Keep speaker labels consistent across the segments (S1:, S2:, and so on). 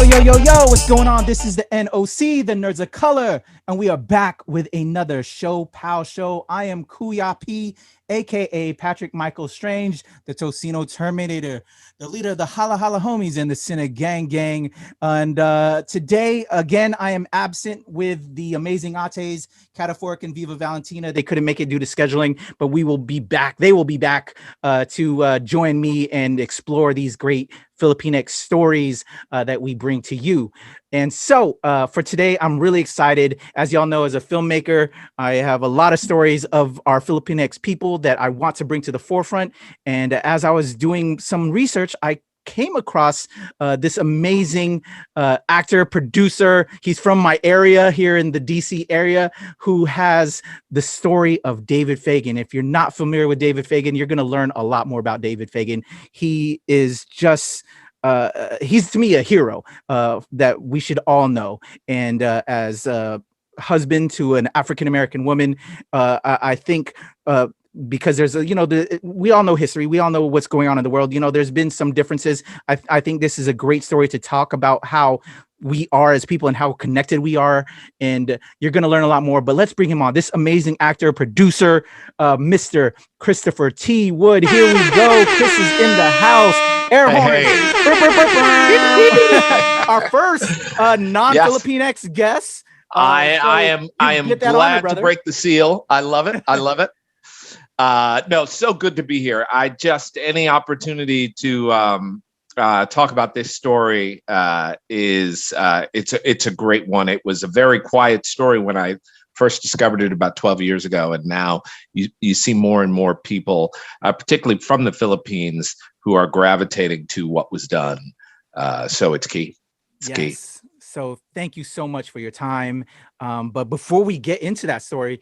S1: Yo, what's going on? This is the NOC, the Nerds of Color, and we are back with another ShoPowSho. I am Kuyapi, aka Patrick Michael Strange, the Tocino Terminator, the leader of the Holla Holla Homies and the Cine Gang. And today, again, I am absent with the amazing Ates, Kataphorric, and Viva Valentina. They couldn't make it due to scheduling, but we will be back. They will be back to join me and explore these great Filipinx stories that we bring to you. And so for today, I'm really excited. As y'all know, as a filmmaker, I have a lot of stories of our Filipinx people that I want to bring to the forefront. And as I was doing some research, I came across this amazing actor, producer. He's from my area here in the DC area, who has the story of David Fagan. If you're not familiar with David Fagan, you're going to learn a lot more about David Fagan. He is just he's to me a hero that we should all know. And as a husband to an African-American woman, I think because there's we all know history, we all know what's going on in the world. There's been some differences. I think this is a great story to talk about how we are as people and how connected we are, and you're going to learn a lot more. But let's bring him on, this amazing actor, producer, Mr. Christopher T. Wood. Here we go. Chris is in the house. Air horns. Our first non-Filipinx guest.
S2: I am glad to break the seal. I love it. No, so good to be here. Any opportunity to talk about this story it's a great one. It was a very quiet story when I first discovered it about 12 years ago, and now you see more and more people, particularly from the Philippines, who are gravitating to what was done. So it's key. It's key.
S1: So thank you so much for your time. But before we get into that story,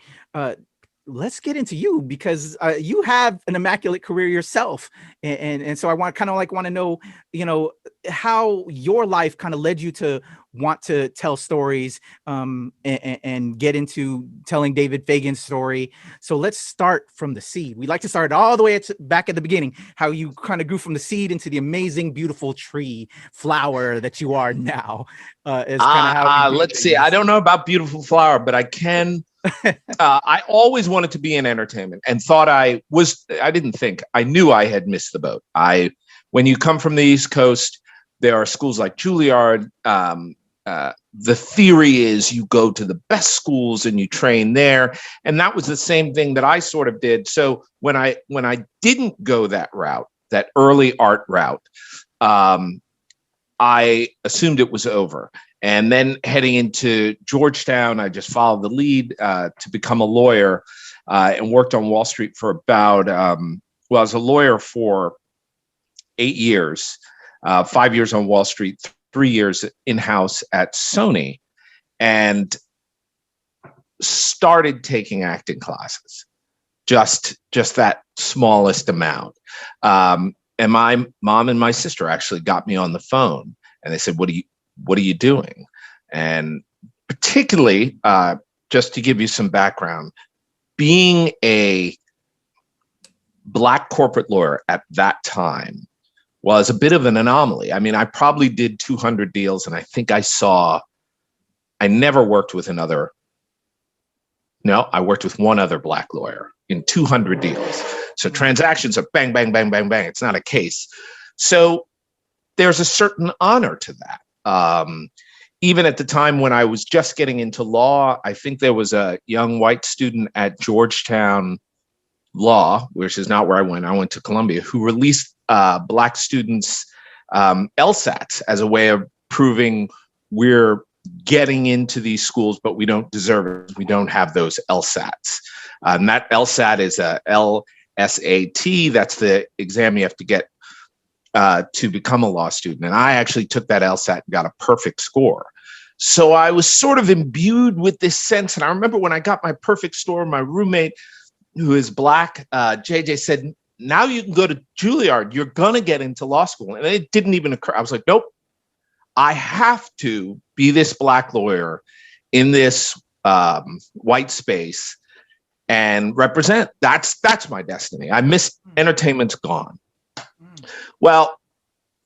S1: let's get into you, because you have an immaculate career yourself. And so I want to know, how your life kind of led you to want to tell stories and get into telling David Fagan's story. So let's start from the seed. We like to start all the way back at the beginning, how you kind of grew from the seed into the amazing, beautiful tree flower that you are now. Is kind of how
S2: let's see. I don't know about beautiful flower, but I can. I always wanted to be in entertainment and thought I knew I had missed the boat. When you come from the East Coast, there are schools like Juilliard. The theory is you go to the best schools and you train there. And that was the same thing that I sort of did. So when I didn't go that route, that early art route, I assumed it was over. And then heading into Georgetown, I just followed the lead to become a lawyer and worked on Wall Street for about, I was a lawyer for 8 years, 5 years on Wall Street, 3 years in-house at Sony, and started taking acting classes, just that smallest amount. And my mom and my sister actually got me on the phone, and they said, what are you doing? And particularly, just to give you some background, being a Black corporate lawyer at that time was a bit of an anomaly. I mean, I probably did 200 deals, and I think I never worked with another. No, I worked with one other Black lawyer in 200 deals. So transactions are bang, bang, bang, bang, bang. It's not a case. So there's a certain honor to that. Even at the time when I was just getting into law, I think there was a young white student at Georgetown Law, which is not where I went. I went to Columbia, who released Black students LSATs as a way of proving we're getting into these schools, but we don't deserve it. We don't have those LSATs. And that LSAT is a LSAT. That's the exam you have to get to become a law student. And I actually took that LSAT and got a perfect score. So I was sort of imbued with this sense. And I remember when I got my perfect score, my roommate, who is Black, JJ, said, now you can go to Juilliard. You're going to get into law school. And it didn't even occur. I was like, nope, I have to be this Black lawyer in this white space and represent. That's my destiny. I miss entertainment's gone. Well,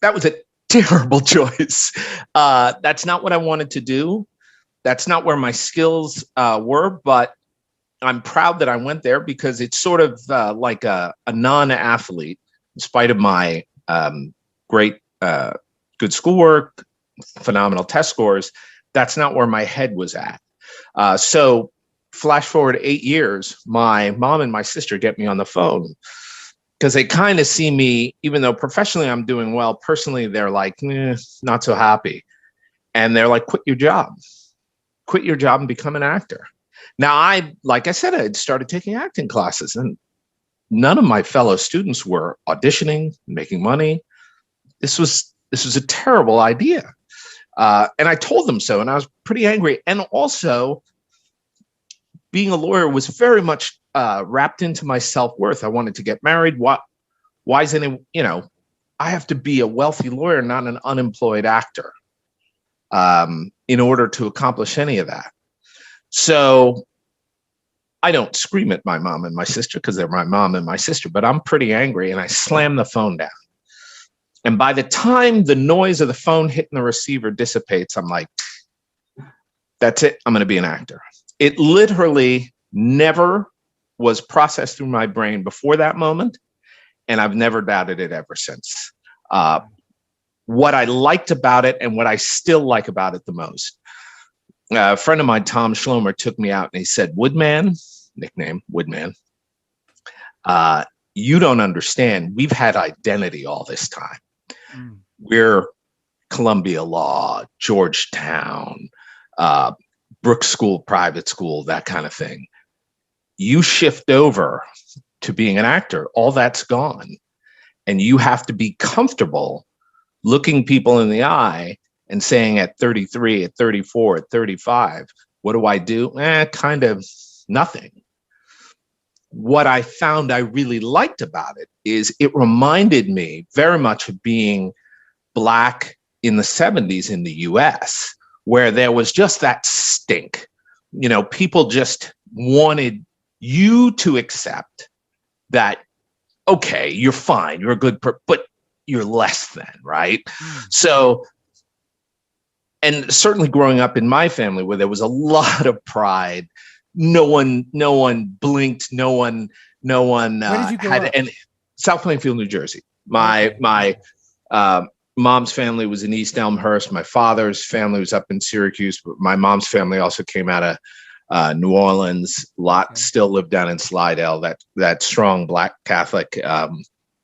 S2: that was a terrible choice. That's not what I wanted to do. That's not where my skills were, but I'm proud that I went there because it's sort of like a non-athlete, in spite of my great, good schoolwork, phenomenal test scores. That's not where my head was at. So flash forward 8 years, my mom and my sister get me on the phone because they kind of see me, even though professionally I'm doing well, personally, they're like, not so happy. And they're like, quit your job and become an actor. Now, like I said, I had started taking acting classes, and none of my fellow students were auditioning, making money. This was a terrible idea. And I told them so, and I was pretty angry. And also, being a lawyer was very much wrapped into my self-worth. I wanted to get married. Why isn't it, I have to be a wealthy lawyer, not an unemployed actor, in order to accomplish any of that. So I don't scream at my mom and my sister because they're my mom and my sister, but I'm pretty angry, and I slam the phone down. And by the time the noise of the phone hitting the receiver dissipates, I'm like, that's it. I'm going to be an actor. It literally never was processed through my brain before that moment, and I've never doubted it ever since. What I liked about it and what I still like about it the most, a friend of mine, Tom Schlomer, took me out and he said, Woodman, nickname Woodman, you don't understand. We've had identity all this time. We're Columbia Law, Georgetown, Brooks School, private school, that kind of thing. You shift over to being an actor, all that's gone. And you have to be comfortable looking people in the eye and saying at 33, at 34, at 35, what do I do? Kind of nothing. What I found I really liked about it is it reminded me very much of being Black in the 70s in the US, where there was just that stink. People just wanted you to accept that, okay, you're fine, you're a good but you're less than, right? So, and certainly growing up in my family where there was a lot of pride, no one blinked, no one had any. South Plainfield, New Jersey. My mom's family was in East Elmhurst. My father's family was up in Syracuse, but my mom's family also came out of New Orleans. Still lived down in Slidell, that strong Black Catholic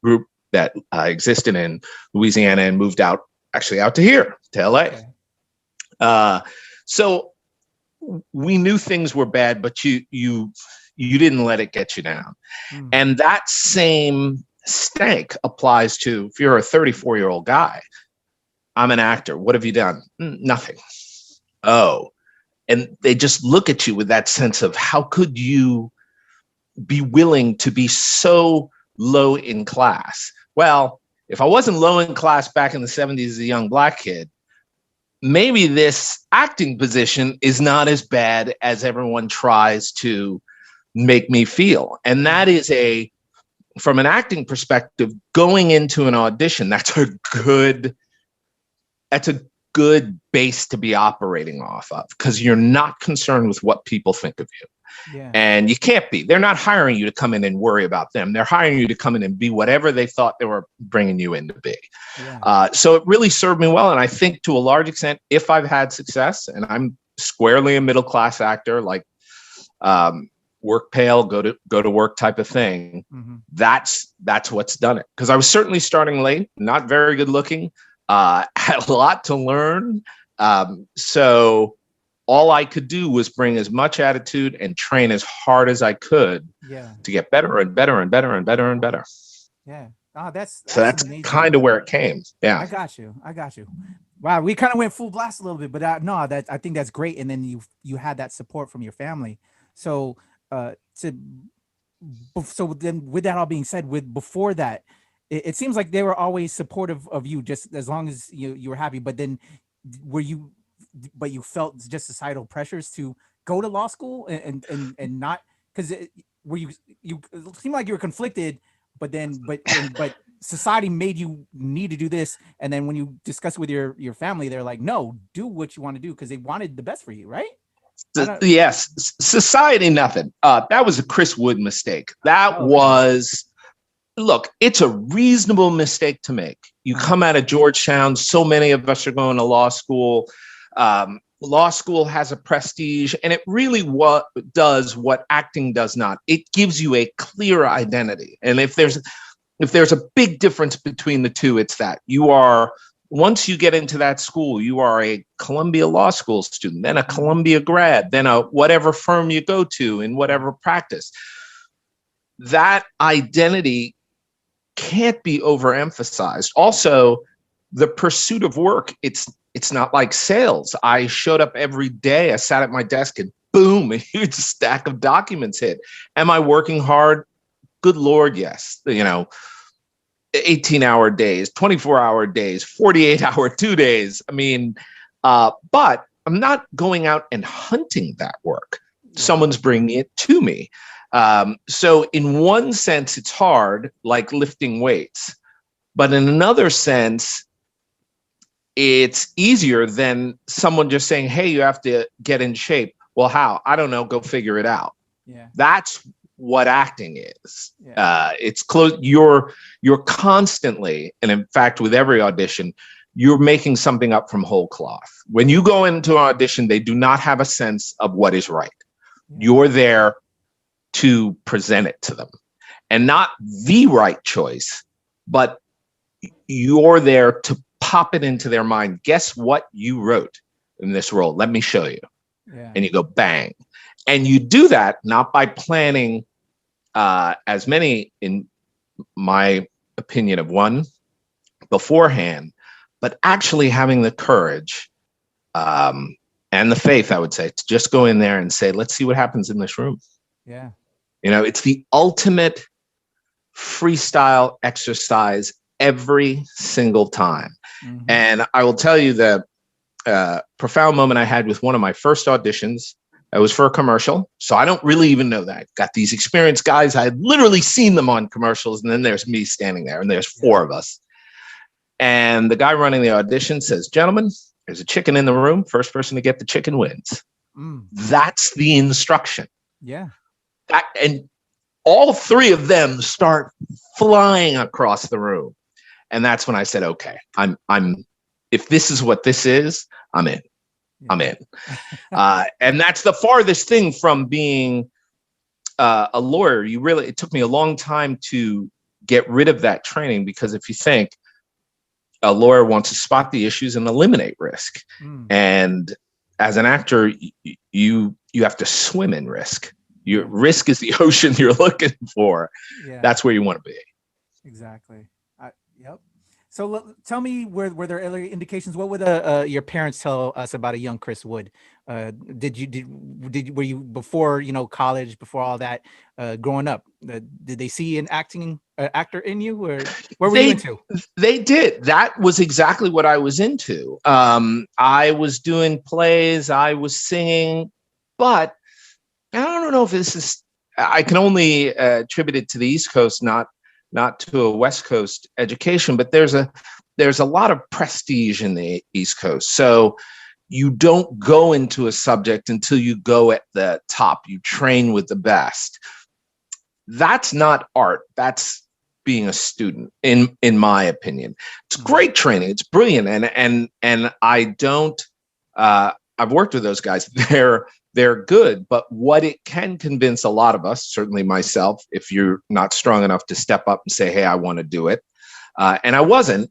S2: group that existed in Louisiana, and moved out to here, to LA. So we knew things were bad, but you didn't let it get you down. And that same stank applies to, if you're a 34-year-old guy, I'm an actor. What have you done? Nothing. Oh, and they just look at you with that sense of, how could you be willing to be so low in class? Well, if I wasn't low in class back in the 70s as a young Black kid, maybe this acting position is not as bad as everyone tries to make me feel. And that is from an acting perspective, going into an audition, that's a good base to be operating off of, because you're not concerned with what people think of you. Yeah. And you can't be. They're not hiring you to come in and worry about them. They're hiring you to come in and be whatever they thought they were bringing you in to be. Yeah. So it really served me well. And I think to a large extent, if I've had success, and I'm squarely a middle-class actor, like work pale, go to work type of thing, that's what's done it. Because I was certainly starting late, not very good looking, had a lot to learn. So all I could do was bring as much attitude and train as hard as I could to get better and better and better and better and better.
S1: Yeah. Oh, that's
S2: kind of where it came. Yeah.
S1: I got you. Wow. We kind of went full blast a little bit, but I think that's great. And then you had that support from your family. So, then with that all being said, before that, it seems like they were always supportive of you, just as long as you were happy. But then you felt just societal pressures to go to law school and not, because it seemed like you were conflicted, but society made you need to do this, and then when you discuss it with your family, they're like, no, do what you want to do, because they wanted the best for you, right?
S2: Yes, society, nothing. That was a Chris Wood mistake. That
S1: Okay.
S2: was, look, it's a reasonable mistake to make. You come out of Georgetown, so many of us are going to law school. Law school has a prestige, and it really does what acting does not. It gives you a clear identity. And if there's a big difference between the two, it's that you are, once you get into that school, you are a Columbia Law School student, then a Columbia grad, then a whatever firm you go to in whatever practice. That identity can't be overemphasized. Also, the pursuit of work, it's not like sales. I showed up every day. I sat at my desk and boom, a huge stack of documents hit. Am I working hard? Good Lord, yes. 18-hour days, 24-hour days, 48-hour 2 days. I mean, but I'm not going out and hunting that work. Someone's bringing it to me. So in one sense, it's hard, like lifting weights. But in another sense, it's easier than someone just saying, hey, you have to get in shape. Well, how? I don't know. Go figure it out.
S1: Yeah.
S2: That's what acting is.
S1: Yeah.
S2: It's close. You're constantly, and in fact, with every audition, you're making something up from whole cloth. When you go into an audition, they do not have a sense of what is right. Yeah. You're there to present it to them, and not the right choice, but you're there to pop it into their mind. Guess what you wrote in this role? Let me show you. Yeah. And you go bang. And you do that not by planning as many, in my opinion, of one beforehand, but actually having the courage and the faith, I would say, to just go in there and say, let's see what happens in this room.
S1: Yeah.
S2: It's the ultimate freestyle exercise every single time. Mm-hmm. And I will tell you the profound moment I had with one of my first auditions. It was for a commercial. So I don't really even know that. Got these experienced guys. I had literally seen them on commercials. And then there's me standing there, and there's 4 of us. And the guy running the audition says, gentlemen, there's a chicken in the room. First person to get the chicken wins. That's the instruction.
S1: Yeah.
S2: And all 3 of them start flying across the room. And that's when I said, okay, I'm if this is what this is, I'm in. I'm in. And that's the farthest thing from being a lawyer. It took me a long time to get rid of that training, because if you think, a lawyer wants to spot the issues and eliminate risk. And as an actor, you have to swim in risk. Your risk is the ocean you're looking for. Yeah. That's where you want to be.
S1: Exactly. Yep. So tell me, were there early indications? What would your parents tell us about a young Chris Wood? Were you before college, before all that, growing up? Did they see an actor in you, or what were you into?
S2: They did. That was exactly what I was into. I was doing plays, I was singing, but I don't know if this is. I can only attribute it to the East Coast, not to a West Coast education, but there's a lot of prestige in the East Coast. So you don't go into a subject until you go at the top. You train with the best. That's not art. That's being a student, in my opinion. It's great training. It's brilliant. And I don't, I've worked with those guys. They're good, but what it can convince a lot of us, certainly myself, if you're not strong enough to step up and say, hey, I want to do it. And I wasn't,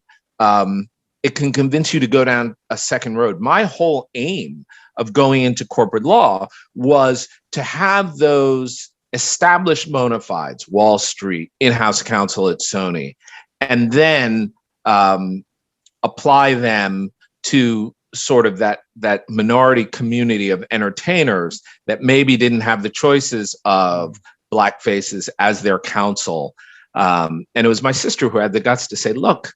S2: it can convince you to go down a second road. My whole aim of going into corporate law was to have those established bona fides, Wall Street, in-house counsel at Sony, and then apply them to sort of that minority community of entertainers that maybe didn't have the choices of Black faces as their counsel. And it was my sister who had the guts to say, look,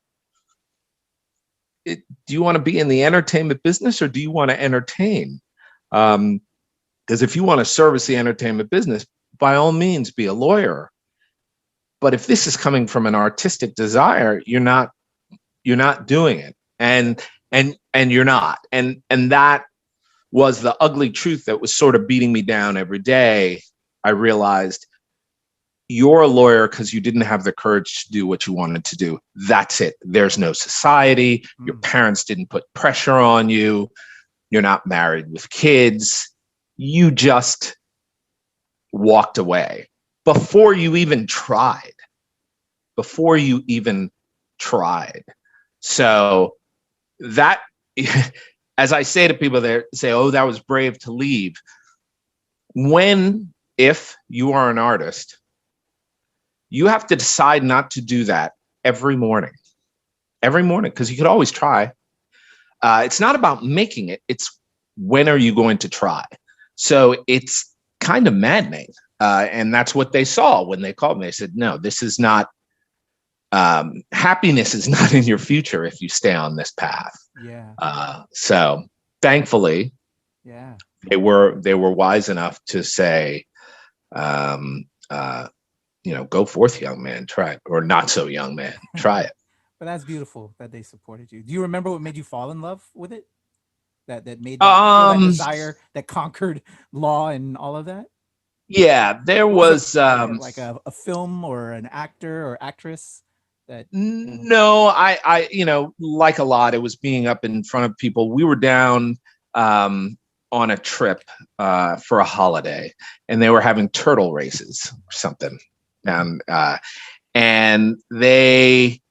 S2: do you want to be in the entertainment business, or do you want to entertain? Because if you want to service the entertainment business, by all means, be a lawyer. But if this is coming from an artistic desire, you're not doing it. And you're not. And that was the ugly truth that was sort of beating me down every day. I realized you're a lawyer because you didn't have the courage to do what you wanted to do. That's it. There's no society. Your parents didn't put pressure on you. You're not married with kids. You just walked away before you even tried. So that, as I say to people there, say, oh, that was brave to leave. If you are an artist, you have to decide not to do that every morning, because you could always try. It's not about making it. It's when are you going to try? So it's kind of maddening. And that's what they saw when they called me. They said, no, this is not, happiness is not in your future if you stay on this path.
S1: Yeah.
S2: So thankfully,
S1: yeah,
S2: they were wise enough to say, go forth, young man, try it, or not so young man, try it.
S1: But that's beautiful that they supported you. Do you remember what made you fall in love with it? That made that desire that conquered law and all of that?
S2: Yeah, there was
S1: like a film or an actor or actress that.
S2: No, I like a lot, it was being up in front of people. We were down on a trip for a holiday, and they were having turtle races or something. And they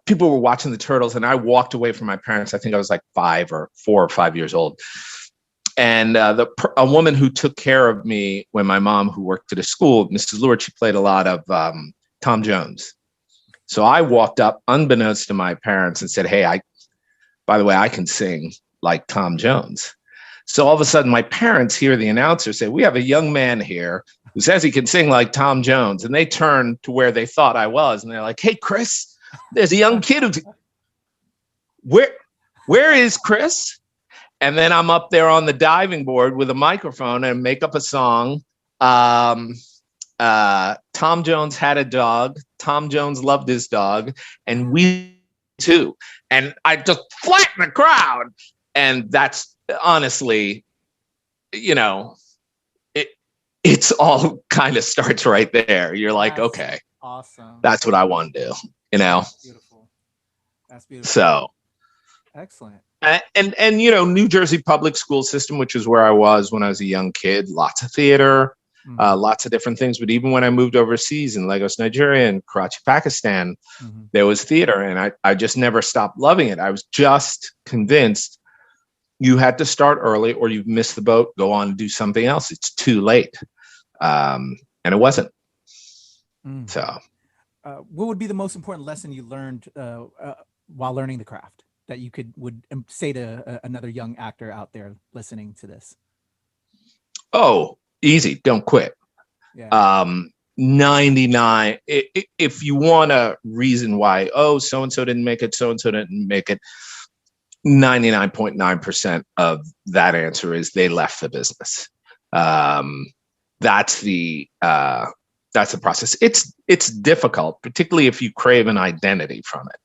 S2: people were watching the turtles, and I walked away from my parents. I think I was like 4 or 5 years old. And a woman who took care of me when my mom, who worked at a school, Mrs. Lord, she played a lot of Tom Jones. So I walked up unbeknownst to my parents and said, hey, by the way, I can sing like Tom Jones. So all of a sudden my parents hear the announcer say, we have a young man here who says he can sing like Tom Jones. And they turn to where they thought I was. And they're like, hey, Chris, there's a young kid where is Chris? And then I'm up there on the diving board with a microphone and make up a song. Tom Jones had a dog. Tom Jones loved his dog. And we too. And I just flattened the crowd. And that's honestly, it's all kind of starts right there. You're like, okay,
S1: awesome.
S2: That's what I want to do,
S1: Beautiful. That's beautiful.
S2: So
S1: excellent.
S2: And New Jersey public school system, which is where I was when I was a young kid, lots of theater, lots of different things. But even when I moved overseas in Lagos, Nigeria, and Karachi, Pakistan, there was theater, and I just never stopped loving it. I was just convinced you had to start early or you've missed the boat, go on and do something else. It's too late. And it wasn't. So
S1: what would be the most important lesson you learned while learning the craft that you would say to another young actor out there listening to this?
S2: Oh, easy. Don't quit.
S1: Yeah.
S2: 99. If you want a reason why, so-and-so didn't make it, so-and-so didn't make it, 99.9% of that answer is they left the business. That's the process. It's difficult, particularly if you crave an identity from it.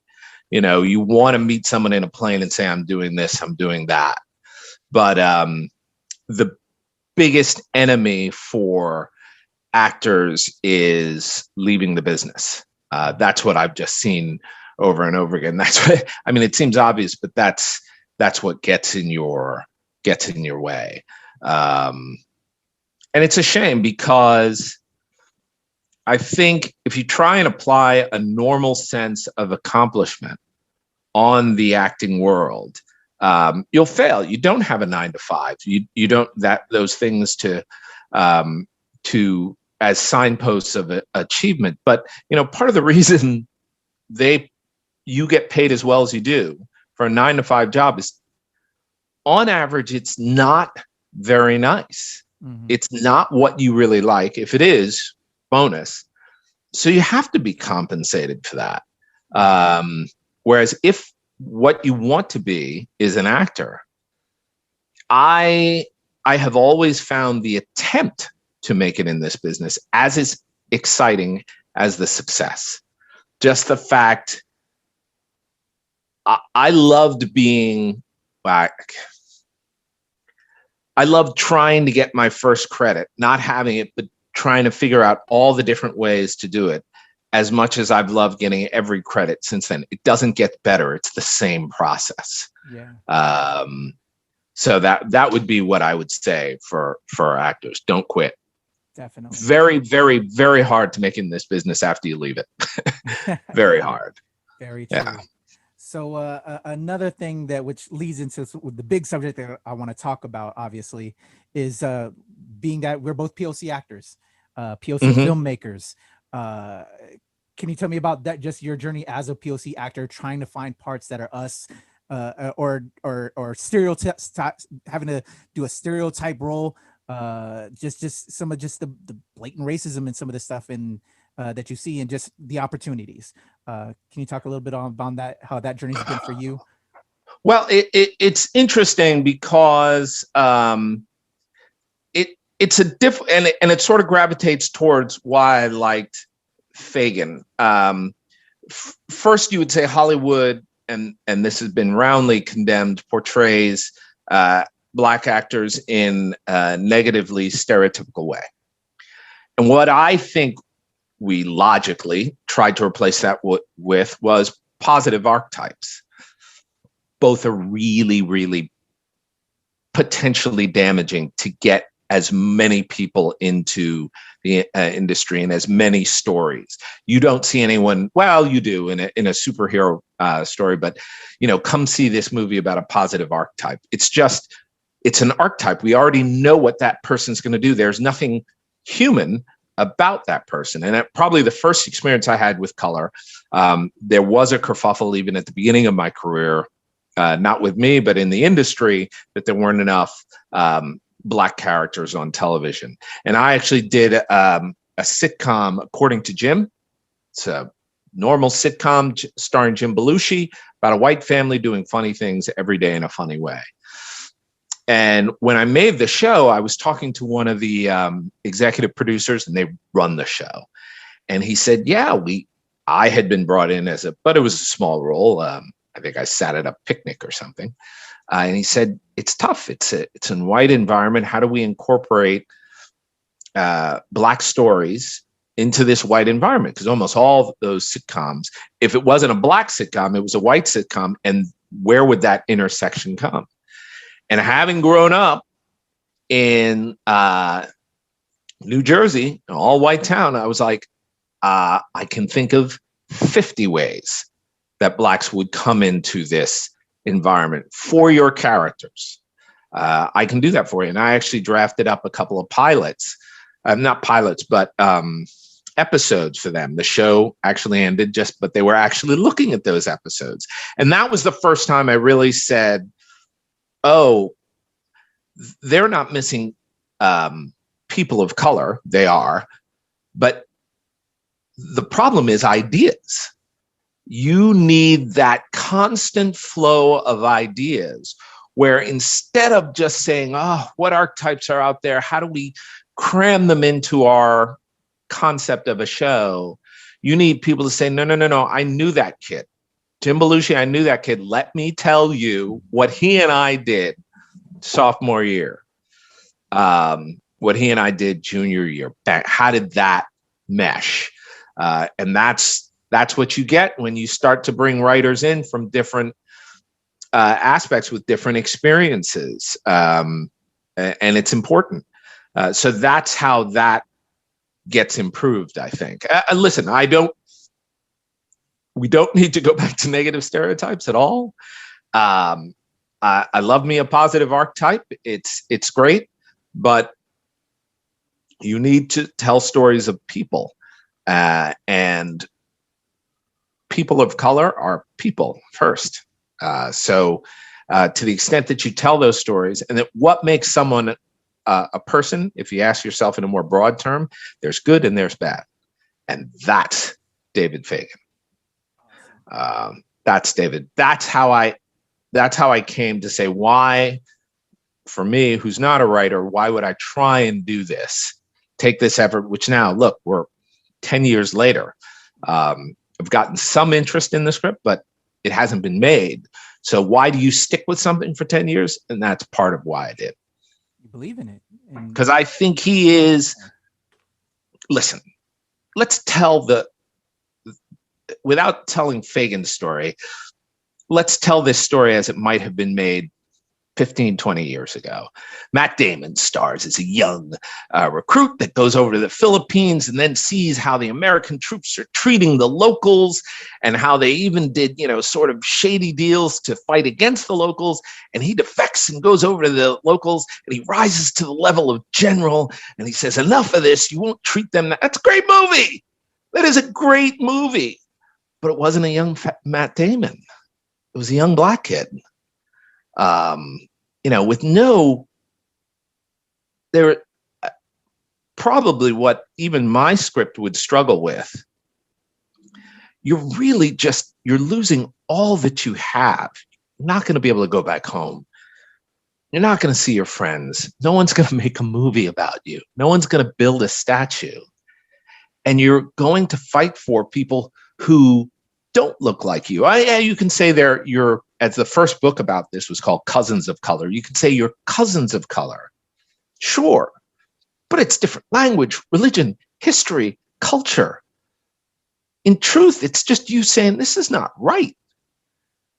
S2: You want to meet someone in a plane and say, I'm doing this, I'm doing that. But the biggest enemy for actors is leaving the business. That's what I've just seen over and over again. That's what, it seems obvious, but that's what gets in your way. And it's a shame because I think if you try and apply a normal sense of accomplishment on the acting world, you'll fail. You don't have a 9 to 5. You don't those things to as signposts of achievement. But part of the reason you get paid as well as you do for a 9 to 5 job is, on average, it's not very nice. It's not what you really like. If it is, bonus. So you have to be compensated for that. Whereas if what you want to be is an actor, I have always found the attempt to make it in this business as exciting as the success. Just the fact I loved being like, I loved trying to get my first credit, not having it, but trying to figure out all the different ways to do it, as much as I've loved getting every credit since then. It doesn't get better. It's the same process.
S1: Yeah.
S2: So that would be what I would say for actors. Don't quit.
S1: Definitely.
S2: Very, very, very hard to make in this business after you leave it. Very hard.
S1: Very true. Yeah. So another thing that which leads into the big subject that I want to talk about, obviously, is being that we're both POC actors, POC filmmakers. Can you tell me about that? Just your journey as a POC actor, trying to find parts that are us, or stereotypes, having to do a stereotype role. Just some of the blatant racism and some of the stuff in that you see, and just the opportunities. Can you talk a little bit about that, how that journey's been for you?
S2: Well, it's interesting because it's a different, and it sort of gravitates towards why I liked Fagan. First, you would say Hollywood, and this has been roundly condemned, portrays Black actors in a negatively stereotypical way. And what I think we logically tried to replace that with was positive archetypes. Both are really, really potentially damaging to get as many people into the industry and as many stories. You don't see anyone, well, you do in a superhero story, but come see this movie about a positive archetype. It's an archetype. We already know what that person's going to do. There's nothing human about that person. And probably the first experience I had with color, there was a kerfuffle even at the beginning of my career, not with me, but in the industry, that there weren't enough Black characters on television. And I actually did a sitcom, According to Jim. It's a normal sitcom starring Jim Belushi about a white family doing funny things every day in a funny way. And when I made the show, I was talking to one of the executive producers, and they run the show. And he said, yeah, I had been brought in but it was a small role. I think I sat at a picnic or something. And he said, it's tough. It's a white environment. How do we incorporate Black stories into this white environment? Because almost all those sitcoms, if it wasn't a Black sitcom, it was a white sitcom. And where would that intersection come? And having grown up in New Jersey, an all white town, I was like, I can think of 50 ways that Blacks would come into this environment for your characters. I can do that for you. And I actually drafted up a couple of pilots, not pilots, but episodes for them. The show actually ended but they were actually looking at those episodes. And that was the first time I really said, oh, they're not missing people of color. They are. But the problem is ideas. You need that constant flow of ideas where instead of just saying, oh, what archetypes are out there? How do we cram them into our concept of a show? You need people to say, no, I knew that kid. Jim Belushi, I knew that kid. Let me tell you what he and I did sophomore year, what he and I did junior year. How did that mesh? And that's what you get when you start to bring writers in from different aspects with different experiences. And it's important. So that's how that gets improved, I think. Listen, we don't need to go back to negative stereotypes at all. I love me a positive archetype. It's great, but you need to tell stories of people, and people of color are people first. So to the extent that you tell those stories, and that what makes someone a person, if you ask yourself in a more broad term, there's good and there's bad. And that's David Fagan. That's David. That's how I came to say, why, for me, who's not a writer, why would I try and do this? Take this effort, which now, look, we're 10 years later. I've gotten some interest in the script, but it hasn't been made. So why do you stick with something for 10 years? And that's part of why I did.
S1: You believe in it.
S2: Because I think he is, listen, let's tell without telling Fagin's story, let's tell this story as it might have been made 15, 20 years ago. Matt Damon stars as a young recruit that goes over to the Philippines and then sees how the American troops are treating the locals and how they even did, sort of shady deals to fight against the locals. And he defects and goes over to the locals and he rises to the level of general. And he says, enough of this. You won't treat them. That's a great movie. That is a great movie. But it wasn't a young Matt Damon. It was a young black kid. There probably what even my script would struggle with. You're losing all that you have. You're not going to be able to go back home. You're not going to see your friends. No one's going to make a movie about you. No one's going to build a statue. And you're going to fight for people who don't look like you. You can say you're, as the first book about this was called Cousins of Color, you could say you're cousins of color. Sure. But it's different language, religion, history, culture. In truth, it's just you saying, this is not right.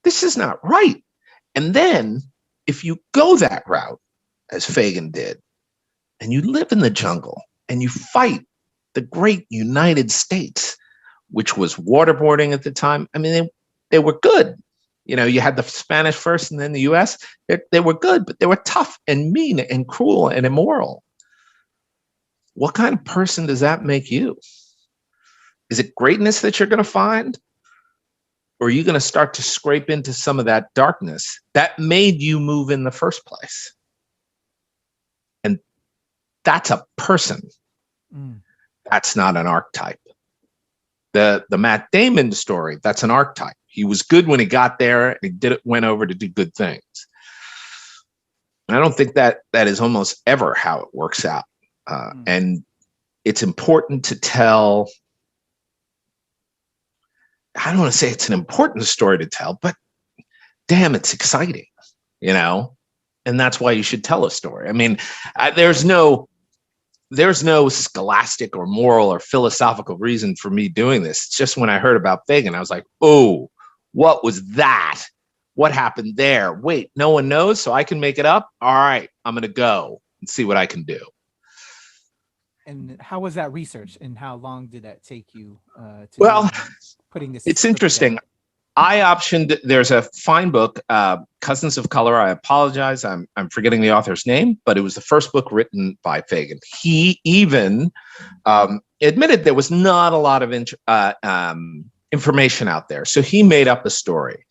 S2: This is not right. And then if you go that route, as Fagin did, and you live in the jungle and you fight the great United States, which was waterboarding at the time. I mean, they were good. You had the Spanish first and then the US. They were good, but they were tough and mean and cruel and immoral. What kind of person does that make you? Is it greatness that you're going to find? Or are you going to start to scrape into some of that darkness that made you move in the first place? And that's a person. That's not an archetype. The Matt Damon story, that's an archetype. He was good when he got there and he went over to do good things. And I don't think that is almost ever how it works out. And it's important to tell. I don't want to say it's an important story to tell, but damn, it's exciting, and that's why you should tell a story. I mean, there's no scholastic or moral or philosophical reason for me doing this. It's just when I heard about Fagin, I was like, oh, what was that? What happened there? Wait, no one knows, so I can make it up? All right, I'm going to go and see what I can do.
S1: And how was that research, and how long did that take you putting this?
S2: It's interesting. Together? I optioned, there's a fine book, Cousins of Color. I apologize. I'm forgetting the author's name, but it was the first book written by Fagin. He even admitted there was not a lot of information out there. So he made up a story.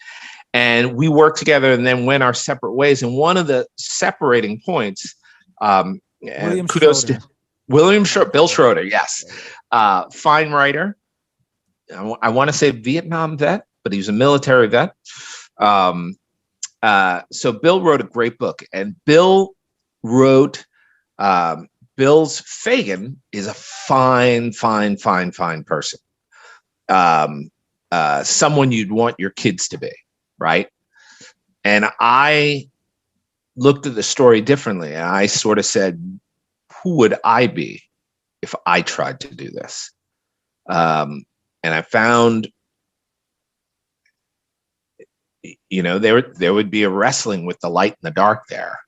S2: And we worked together and then went our separate ways. And one of the separating points, and kudos to Bill Schroeder, yes. Fine writer. I want to say Vietnam vet, but he was a military vet. So Bill wrote a great book, and Bill's Fagin is a fine person. Someone you'd want your kids to be, right? And I looked at the story differently, and I sort of said, who would I be if I tried to do this? And I found, there would be a wrestling with the light and the dark there.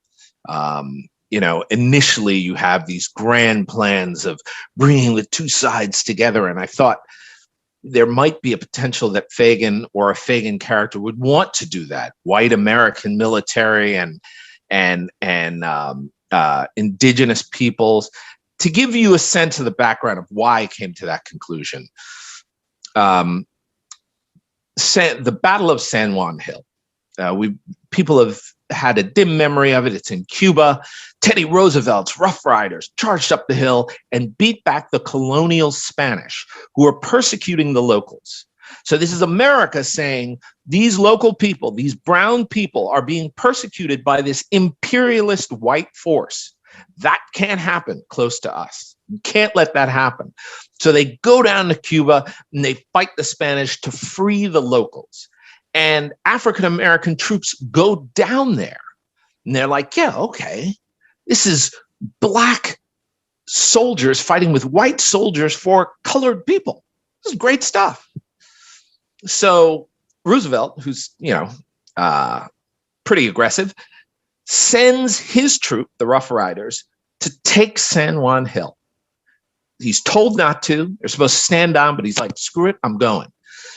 S2: Initially you have these grand plans of bringing the two sides together. And I thought there might be a potential that Fagin or a Fagin character would want to do that. White American military and indigenous peoples. To give you a sense of the background of why I came to that conclusion, the Battle of San Juan Hill. People have had a dim memory of it. It's in Cuba. Teddy Roosevelt's Rough Riders charged up the hill and beat back the colonial Spanish, who were persecuting the locals. So this is America saying these local people, these brown people, are being persecuted by this imperialist white force. That can't happen close to us. You can't let that happen. So they go down to Cuba and they fight the Spanish to free the locals. And African-American troops go down there and they're like, yeah, okay, this is black soldiers fighting with white soldiers for colored people. This is great stuff. So Roosevelt, who's, pretty aggressive, sends his troop, the Rough Riders, to take San Juan Hill. He's told not to. They're supposed to stand down, but he's like, screw it, I'm going.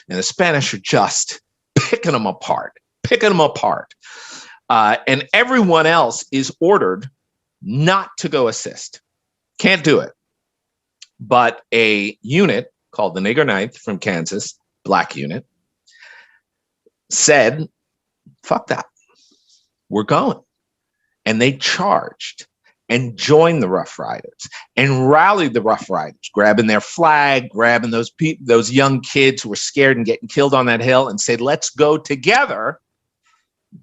S2: And the Spanish are just picking them apart. And everyone else is ordered not to go assist. Can't do it. But a unit called the Nigger Ninth from Kansas, black unit, said, fuck that. We're going. And they charged and joined the Rough Riders and rallied the Rough Riders, grabbing their flag, grabbing those young kids who were scared and getting killed on that hill, and said, let's go together,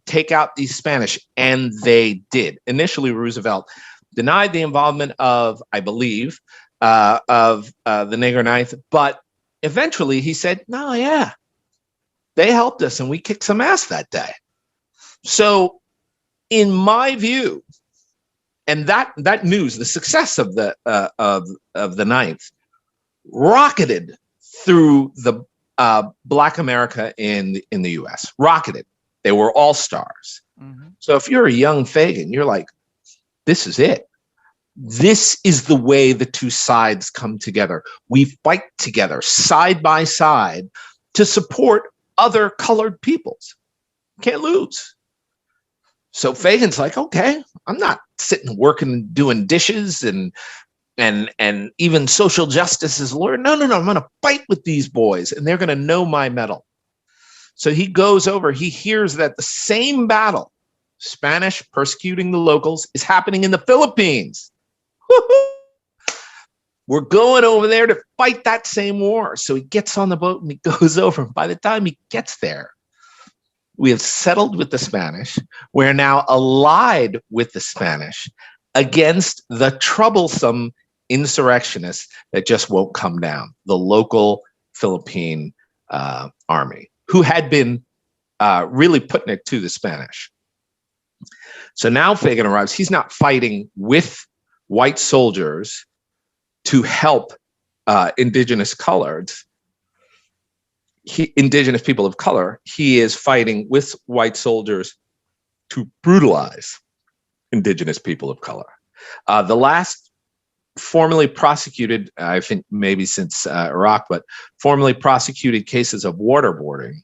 S2: take out these Spanish. And they did. Initially, Roosevelt denied the involvement of, I believe, the Nigger Ninth, but eventually he said, no, yeah, they helped us and we kicked some ass that day. So in my view, and that news, the success of the Ninth, rocketed through the Black America in the U.S. Rocketed. They were all stars. Mm-hmm. So if you're a young Fagin, you're like, this is it. This is the way the two sides come together. We fight together side by side to support other colored peoples. Can't lose. So Fagin's like, okay, I'm not sitting working doing dishes and even social justice as a lawyer. No, I'm going to fight with these boys and they're going to know my mettle. So he goes over, he hears that the same battle, Spanish persecuting the locals, is happening in the Philippines. Woo-hoo! We're going over there to fight that same war. So he gets on the boat and he goes over. And by the time he gets there, we have settled with the Spanish. We're now allied with the Spanish against the troublesome insurrectionists that just won't come down, the local Philippine army, who had been really putting it to the Spanish. So now Fagin arrives. He's not fighting with white soldiers to help indigenous people of color. He is fighting with white soldiers to brutalize indigenous people of color. The last formally prosecuted, I think maybe since Iraq, but formally prosecuted cases of waterboarding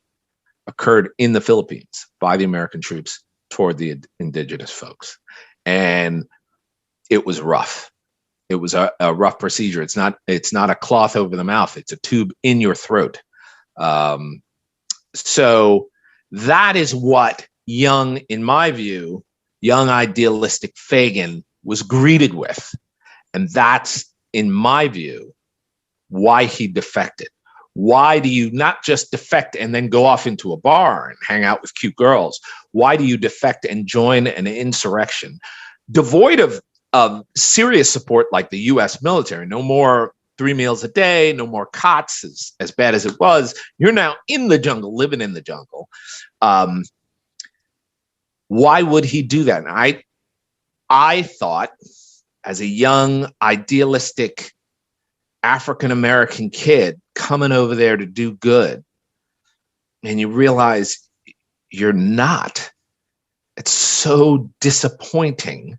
S2: occurred in the Philippines by the American troops toward the indigenous folks. And it was rough. It was a rough procedure. It's not a cloth over the mouth. It's a tube in your throat. So that is what in my view, young idealistic Fagin was greeted with. And that's, in my view, why he defected. Why do you not just defect and then go off into a bar and hang out with cute girls? Why do you defect and join an insurrection devoid of serious support like the U.S. military? No more 3 meals a day, no more cots, as bad as it was. You're now in the jungle, living in the jungle. Why would he do that? And I thought, as a young, idealistic African-American kid coming over there to do good, and you realize you're not. It's so disappointing.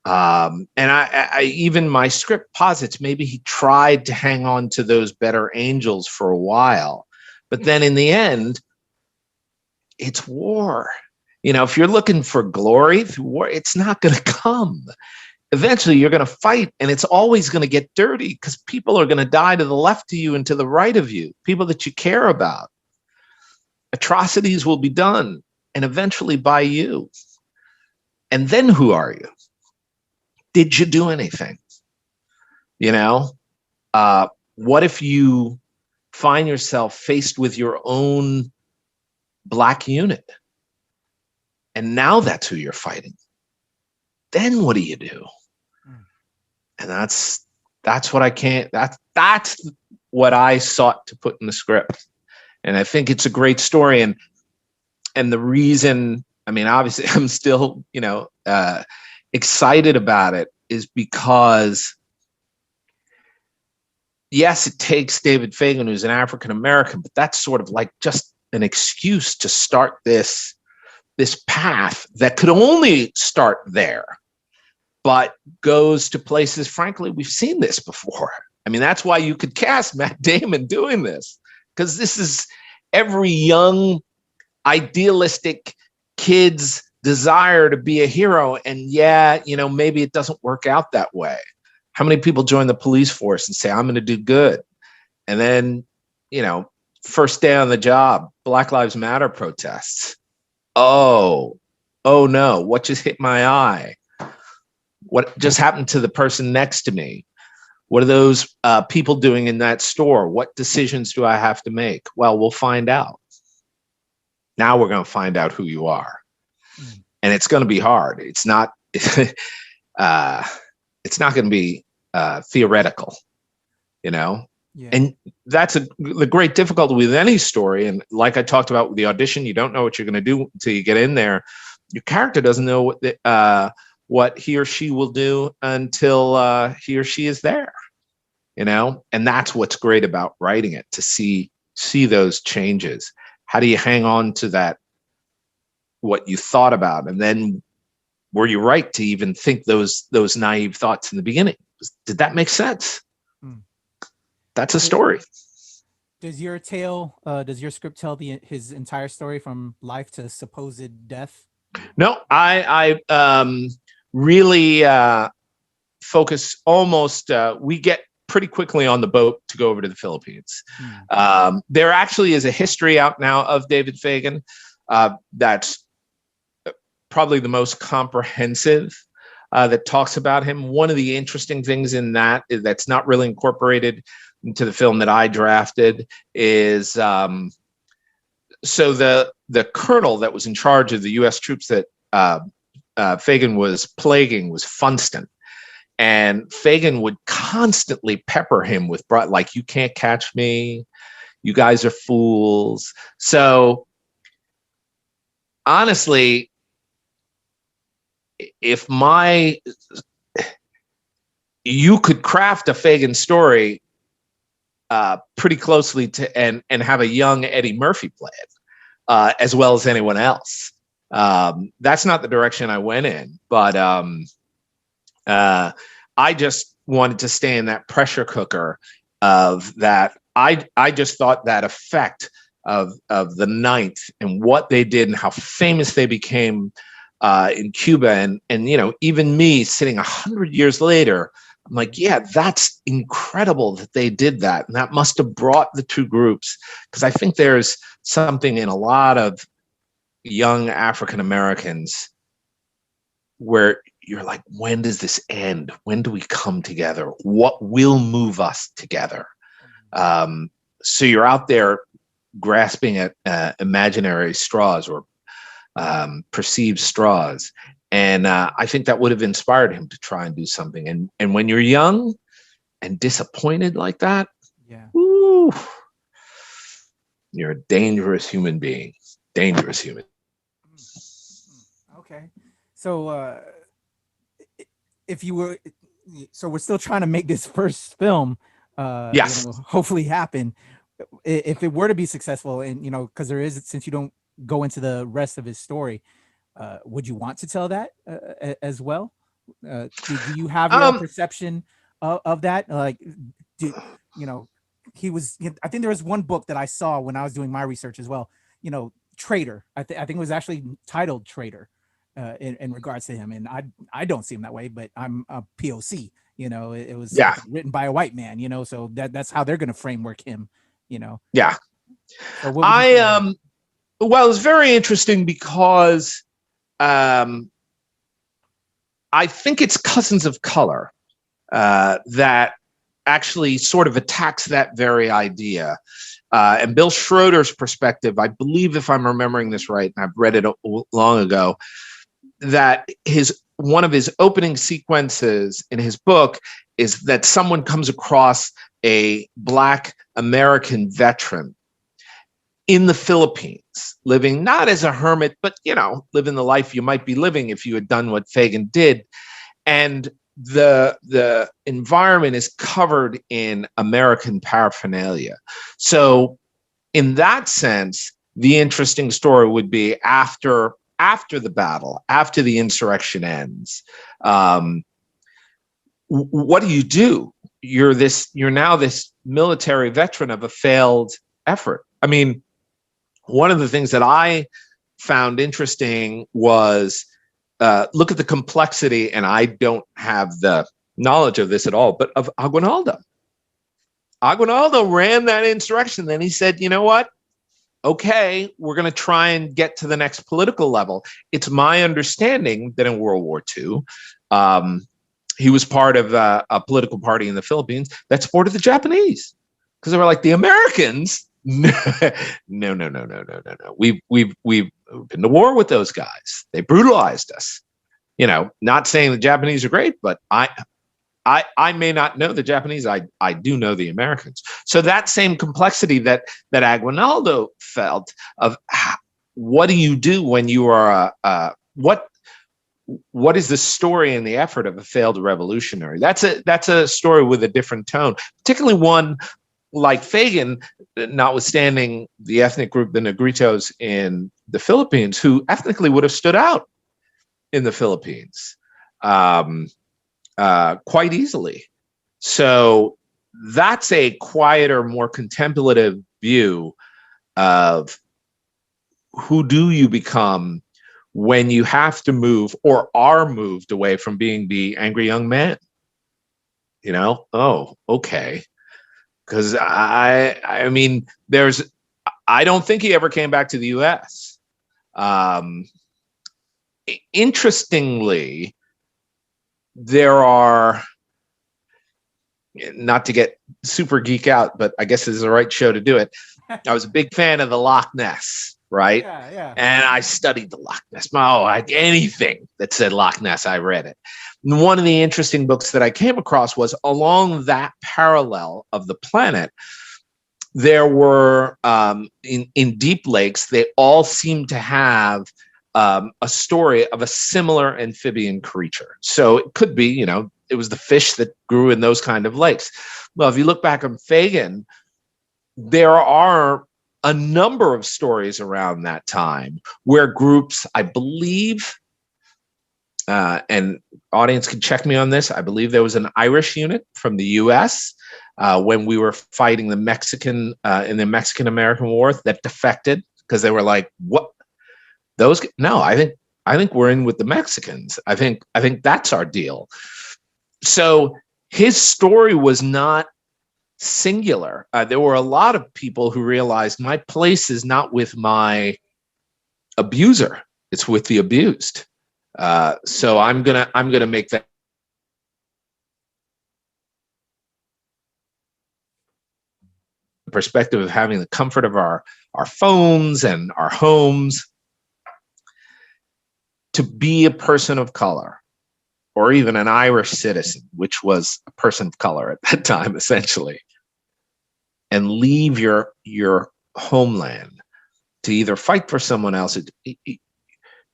S2: And I even my script posits maybe he tried to hang on to those better angels for a while, but then in the end, it's war. If you're looking for glory through war, it's not going to come. Eventually, you're going to fight, and it's always going to get dirty because people are going to die to the left of you and to the right of you, people that you care about. Atrocities will be done, and eventually by you. And then who are you? Did you do anything? What if you find yourself faced with your own black unit? And now that's who you're fighting. Then what do you do? And that's what I can't, that's what I sought to put in the script. And I think it's a great story. And the reason, I mean, obviously I'm still, excited about it is because, yes, it takes David Fagan, who's an African American, but that's sort of like just an excuse to start this path that could only start there, but goes to places, frankly, we've seen this before. I mean, that's why you could cast Matt Damon doing this, because this is every young, idealistic kid's desire to be a hero. And yeah, maybe it doesn't work out that way. How many people join the police force and say, I'm going to do good? And then, first day on the job, Black Lives Matter protests. Oh no, what just hit my eye? What just happened to the person next to me? What are those people doing in that store? What decisions do I have to make? Well, we'll find out. Now we're going to find out who you are. And it's going to be hard. It's not, it's not going to be theoretical, Yeah. And that's the great difficulty with any story. And like I talked about with the audition, you don't know what you're going to do until you get in there. Your character doesn't know what he or she will do until he or she is there, and that's what's great about writing it, to see those changes. How do you hang on to that, what you thought about? And then were you right to even think those naive thoughts in the beginning? Did that make sense? That's a story.
S1: Does your script tell his entire story from life to supposed death?
S2: No, I really focus almost, we get pretty quickly on the boat to go over to the Philippines. There actually is a history out now of David Fagan that's probably the most comprehensive, that talks about him. One of the interesting things in that's not really incorporated into the film that I drafted is so the colonel that was in charge of the U.S. troops that Fagan was plaguing was Funston. And Fagan would constantly pepper him with, like, you can't catch me. You guys are fools. So honestly, if you could craft a Fagan story pretty closely to and have a young Eddie Murphy play it as well as anyone else. That's not the direction I went in, but I just wanted to stay in that pressure cooker of that. I just thought that effect of the Ninth and what they did and how famous they became in Cuba, and even me sitting 100 years later, I'm like, yeah, that's incredible that they did that. And that must have brought the two groups, because I think there's something in a lot of young African Americans where you're like, when does this end? When do we come together? What will move us together? So you're out there grasping at imaginary straws or perceived straws. And I think that would have inspired him to try and do something. And when you're young and disappointed like that, woo, you're a dangerous human being. Dangerous human.
S1: Okay. So so we're still trying to make this first film
S2: yes.
S1: Hopefully happen. If it were to be successful, and because since you don't go into the rest of his story, would you want to tell that as well? Do you have your perception of that? Like, he was, I think there was one book that I saw when I was doing my research as well, Traitor. I think it was actually titled Traitor in regards to him. And I don't see him that way, but I'm a POC, it was written by a white man, so that's how they're going to framework him,
S2: Yeah.
S1: So
S2: well, it's very interesting because I think it's Cousins of Color that actually sort of attacks that very idea. And Bill Schroeder's perspective, I believe, if I'm remembering this right, and I've read it long ago, that his one of his opening sequences in his book is that someone comes across a Black American veteran in the Philippines, living not as a hermit, but, living the life you might be living if you had done what Fagin did. And the environment is covered in American paraphernalia. So in that sense, the interesting story would be after the battle, after the insurrection ends. What do you do? You're now this military veteran of a failed effort. I mean, one of the things that I found interesting was look at the complexity, and I don't have the knowledge of this at all, but of Aguinaldo. Aguinaldo ran that insurrection. Then he said, you know what? Okay, we're going to try and get to the next political level. It's my understanding that in World War II, he was part of a political party in the Philippines that supported the Japanese, because they were like, the Americans. No. We've been to war with those guys. They brutalized us. Not saying the Japanese are great, but I may not know the Japanese. I do know the Americans. So that same complexity that Aguinaldo felt of what do you do when you are what is the story and the effort of a failed revolutionary? That's a story with a different tone, particularly one like Fagin, notwithstanding the ethnic group, the Negritos in the Philippines, who ethnically would have stood out in the Philippines quite easily. So that's a quieter, more contemplative view of who do you become when you have to move or are moved away from being the angry young man. Oh, okay. Because I mean, I don't think he ever came back to the U.S. Interestingly, there are, not to get super geek out, but I guess this is the right show to do it. I was a big fan of the Loch Ness, right?
S1: Yeah.
S2: And I studied the Loch Ness. Anything that said Loch Ness, I read it. And one of the interesting books that I came across was along that parallel of the planet. There were in deep lakes, they all seem to have a story of a similar amphibian creature. So it could be, it was the fish that grew in those kind of lakes. Well, if you look back on Fagin, there are a number of stories around that time where groups, I believe, and audience can check me on this, I believe there was an Irish unit from the U.S. When we were fighting the Mexican in the Mexican-American War that defected because they were like, "What? Those? No, I think we're in with the Mexicans. I think that's our deal." So his story was not singular. There were a lot of people who realized my place is not with my abuser; it's with the abused. So I'm gonna make that perspective of having the comfort of our phones and our homes, to be a person of color, or even an Irish citizen, which was a person of color at that time, essentially, and leave your homeland to either fight for someone else.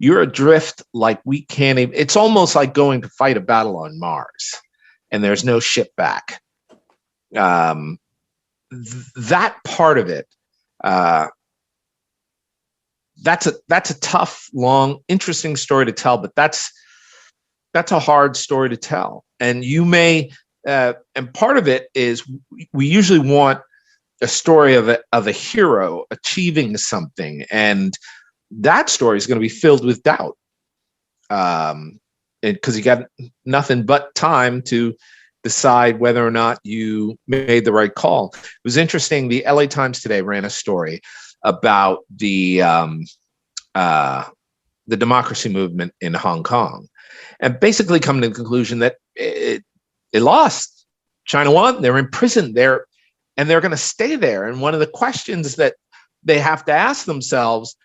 S2: You're adrift like we can't even, it's almost like going to fight a battle on Mars and there's no ship back. That part of it, that's a tough, long, interesting story to tell, but that's a hard story to tell. And you may, and part of it is we usually want a story of a hero achieving something, and that story is going to be filled with doubt, because you got nothing but time to decide whether or not you made the right call. It was interesting. The LA Times today ran a story about the democracy movement in Hong Kong, and basically come to the conclusion that it lost. China won. They're in prison there, and they're going to stay there. And one of the questions that they have to ask themselves,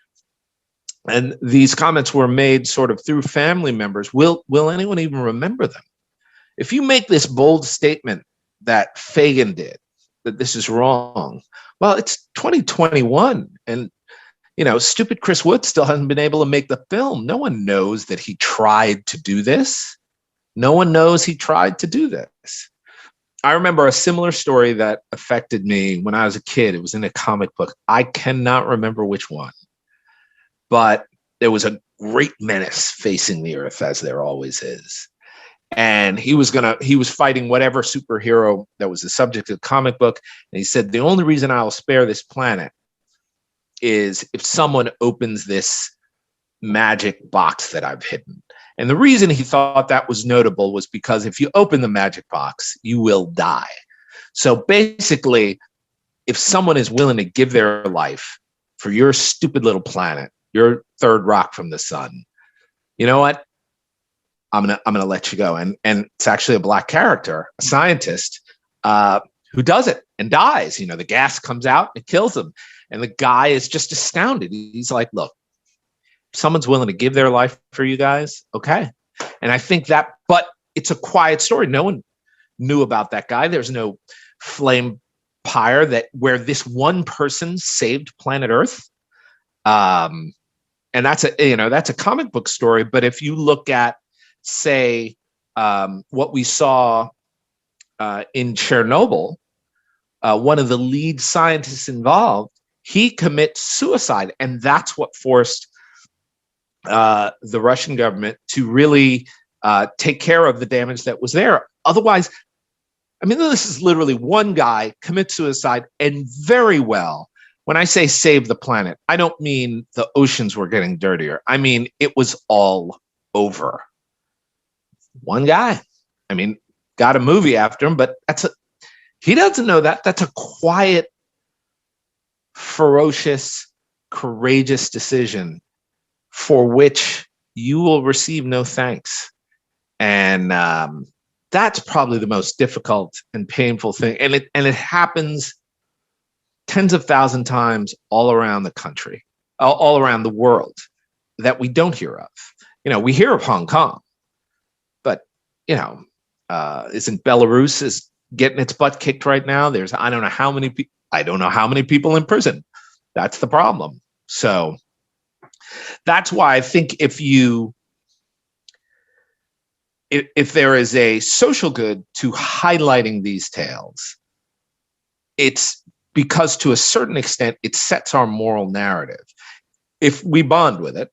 S2: And these comments were made sort of through family members. Will anyone even remember them? If you make this bold statement that Fagin did, that this is wrong, well, it's 2021, and stupid Chris Wood still hasn't been able to make the film. No one knows that he tried to do this. No one knows he tried to do this. I remember a similar story that affected me when I was a kid. It was in a comic book. I cannot remember which one, but there was a great menace facing the earth, as there always is. And he was fighting whatever superhero that was the subject of the comic book. And he said, the only reason I'll spare this planet is if someone opens this magic box that I've hidden. And the reason he thought that was notable was because if you open the magic box, you will die. So basically, if someone is willing to give their life for your stupid little planet, your third rock from the sun, you know what? I'm gonna let you go. And it's actually a black character, a scientist, who does it and dies. The gas comes out and it kills him. And the guy is just astounded. He's like, look, someone's willing to give their life for you guys, okay. And I think that, but it's a quiet story. No one knew about that guy. There's no flame pyre where this one person saved planet Earth. And that's a comic book story. But if you look at, say, what we saw in Chernobyl, one of the lead scientists involved, he commits suicide, and that's what forced the Russian government to really take care of the damage that was there. Otherwise, this is literally one guy commits suicide, and very well. When I say save the planet, I don't mean the oceans were getting dirtier. I mean, it was all over. One guy. Got a movie after him, but he doesn't know that. That's a quiet, ferocious, courageous decision for which you will receive no thanks. And that's probably the most difficult and painful thing. And it happens tens of thousands of times all around the country, all around the world, that we don't hear of. We hear of Hong Kong, but isn't Belarus is getting its butt kicked right now? There's I don't know how many people in prison. That's the problem. So that's why I think if there is a social good to highlighting these tales, it's because to a certain extent it sets our moral narrative. If we bond with it,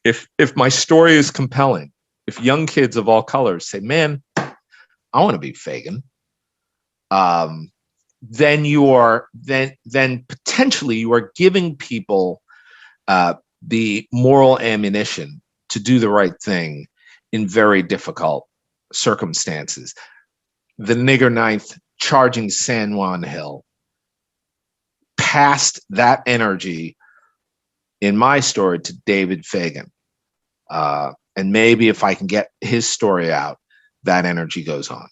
S2: if my story is compelling, if young kids of all colors say, man, I want to be Fagin, then potentially you are giving people the moral ammunition to do the right thing in very difficult circumstances. The nigger ninth charging San Juan Hill passed that energy in my story to David Fagin. And maybe if I can get his story out, that energy goes on.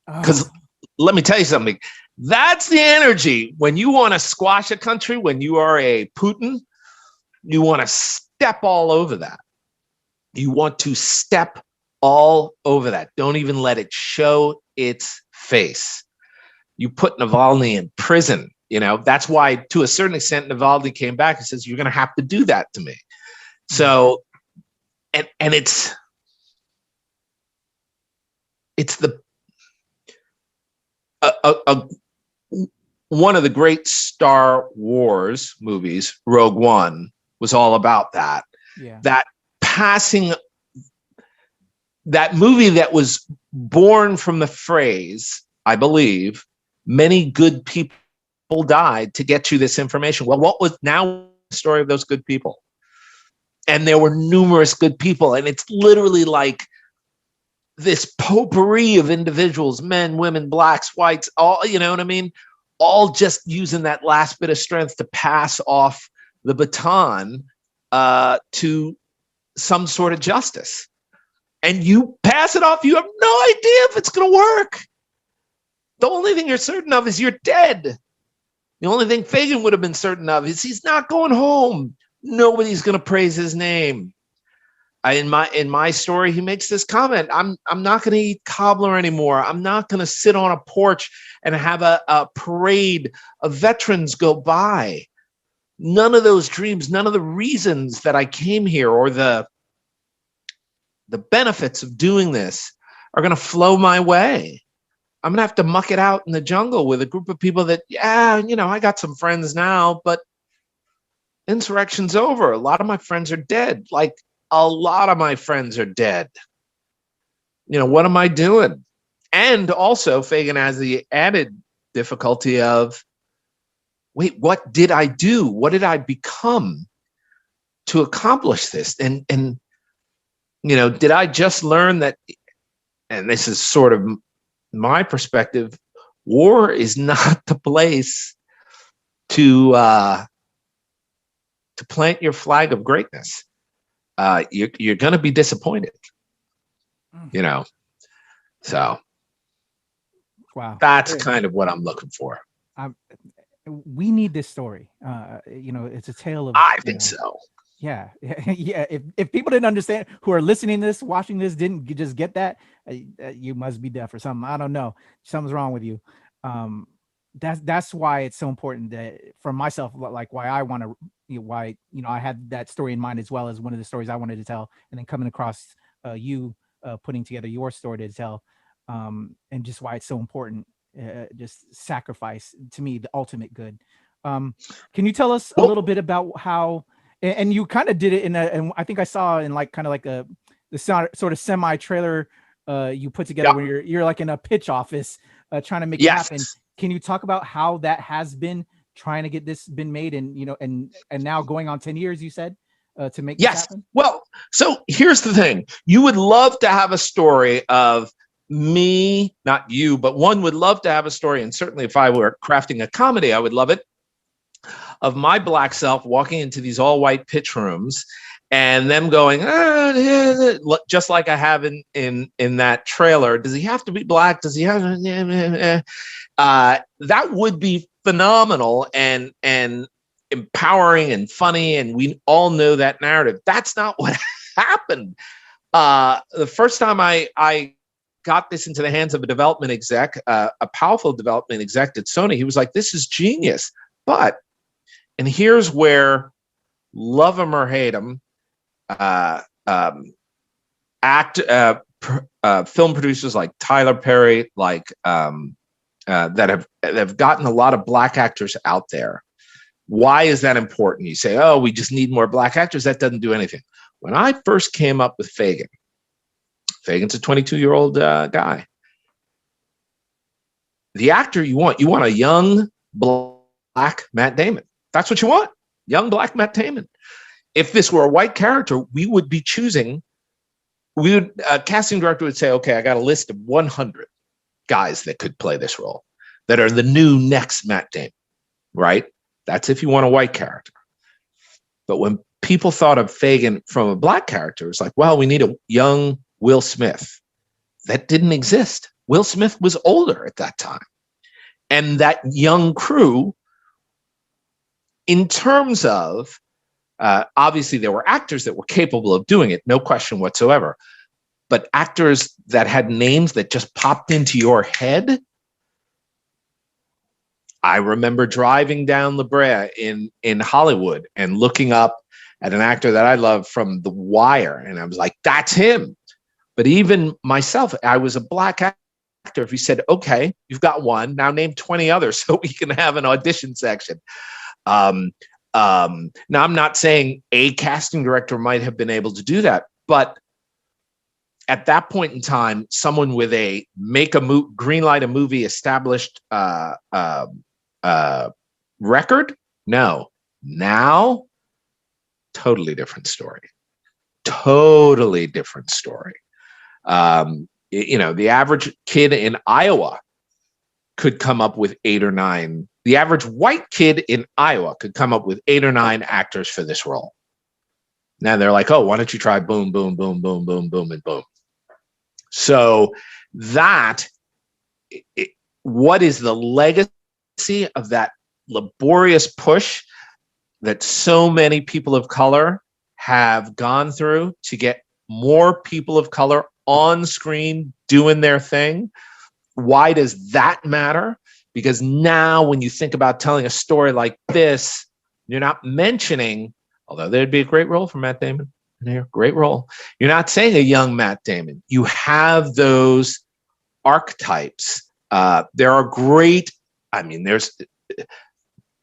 S2: Because let me tell you something. That's the energy when you want to squash a country, when you are a Putin, you want to step all over that. You want to step all over that. Don't even let it show its face. You put Navalny in prison. That's why, to a certain extent, Navalny came back and says, you're going to have to do that to me. So, and it's one of the great Star Wars movies, Rogue One, was all about that.
S1: Yeah.
S2: That passing, that movie that was born from the phrase, I believe, many good people died to get you this information. Well, what was now the story of those good people? And there were numerous good people. And it's literally like this potpourri of individuals, men, women, blacks, whites, all, you know what I mean? All just using that last bit of strength to pass off the baton to some sort of justice. And you pass it off, you have no idea if it's going to work. The only thing you're certain of is you're dead. The only thing Fagin would have been certain of is he's not going home. Nobody's going to praise his name. In my story, he makes this comment: I'm not going to eat cobbler anymore. I'm not going to sit on a porch and have a parade of veterans go by. None of those dreams, none of the reasons that I came here, or the benefits of doing this, are going to flow my way. I'm going to have to muck it out in the jungle with a group of people that, I got some friends now, but insurrection's over. A lot of my friends are dead. Like, a lot of my friends are dead. What am I doing? And also, Fagin has the added difficulty of, wait, what did I do? What did I become to accomplish this? And did I just learn that, and this is sort of my perspective, war is not the place to plant your flag of greatness. You're going to be disappointed, So,
S1: wow,
S2: that's kind of what I'm looking for.
S1: We need this story. It's a tale of.
S2: I think so.
S1: Yeah. If people didn't understand, who are listening to this, watching this, didn't just get that, you must be deaf or something. I don't know. Something's wrong with you. That's why it's so important that, for myself, like why I want to, I had that story in mind as well as one of the stories I wanted to tell, and then coming across you putting together your story to tell, and just why it's so important. Just sacrifice, to me, the ultimate good. Can you tell us a little bit about how, and you kind of did it and I think I saw in the sort of semi trailer you put together, where you're like in a pitch office trying to make it happen. Can you talk about how that has been trying to get this been made, and and now going on 10 years, you said, to make this happen?
S2: Well, so here's the thing. You would love to have a story of me, not you, but one would love to have a story, and certainly if I were crafting a comedy, I would love it, of my black self walking into these all white pitch rooms and them going, just like I have in that trailer. Does he have to be black? Does he have that would be phenomenal and empowering and funny, and we all know that narrative. That's not what happened. The first time I got this into the hands of a development exec, a powerful development exec at Sony, he was like, this is genius. And here's where, love him or hate him, film producers like Tyler Perry, that have gotten a lot of black actors out there. Why is that important? You say, oh, we just need more black actors. That doesn't do anything. When I first came up with Fagin, Fagin's a 22-year-old guy. The actor you want a young black Matt Damon. That's what you want, young black Matt Damon. If this were a white character, we would be choosing. A casting director would say, okay, I got a list of 100 guys that could play this role, that are the new next Matt Damon, right? That's if you want a white character. But when people thought of Fagin from a black character, it's like, well, we need a young Will Smith. That didn't exist. Will Smith was older at that time. And that young crew, in terms of, obviously there were actors that were capable of doing it, no question whatsoever. But actors that had names that just popped into your head. I remember driving down La Brea in Hollywood and looking up at an actor that I love from The Wire. And I was like, that's him. But even myself, I was a black actor. If you said, okay, you've got one, now name 20 others so we can have an audition section. Now, I'm not saying a casting director might have been able to do that, but at that point in time, someone with a green light a movie established record, no. Now, totally different story. Totally different story. The average kid in Iowa could come up with 8 or 9. The average white kid in Iowa could come up with 8 or 9 actors for this role. Now they're like, oh, why don't you try boom, boom, boom, boom, boom, boom, and boom. So what is the legacy of that laborious push? that so many people of color have gone through to get more people of color on screen doing their thing. Why does that matter? Because now when you think about telling a story like this, you're not mentioning, although there'd be a great role for Matt Damon in here, great role. You're not saying a young Matt Damon. You have those archetypes. There are great, there's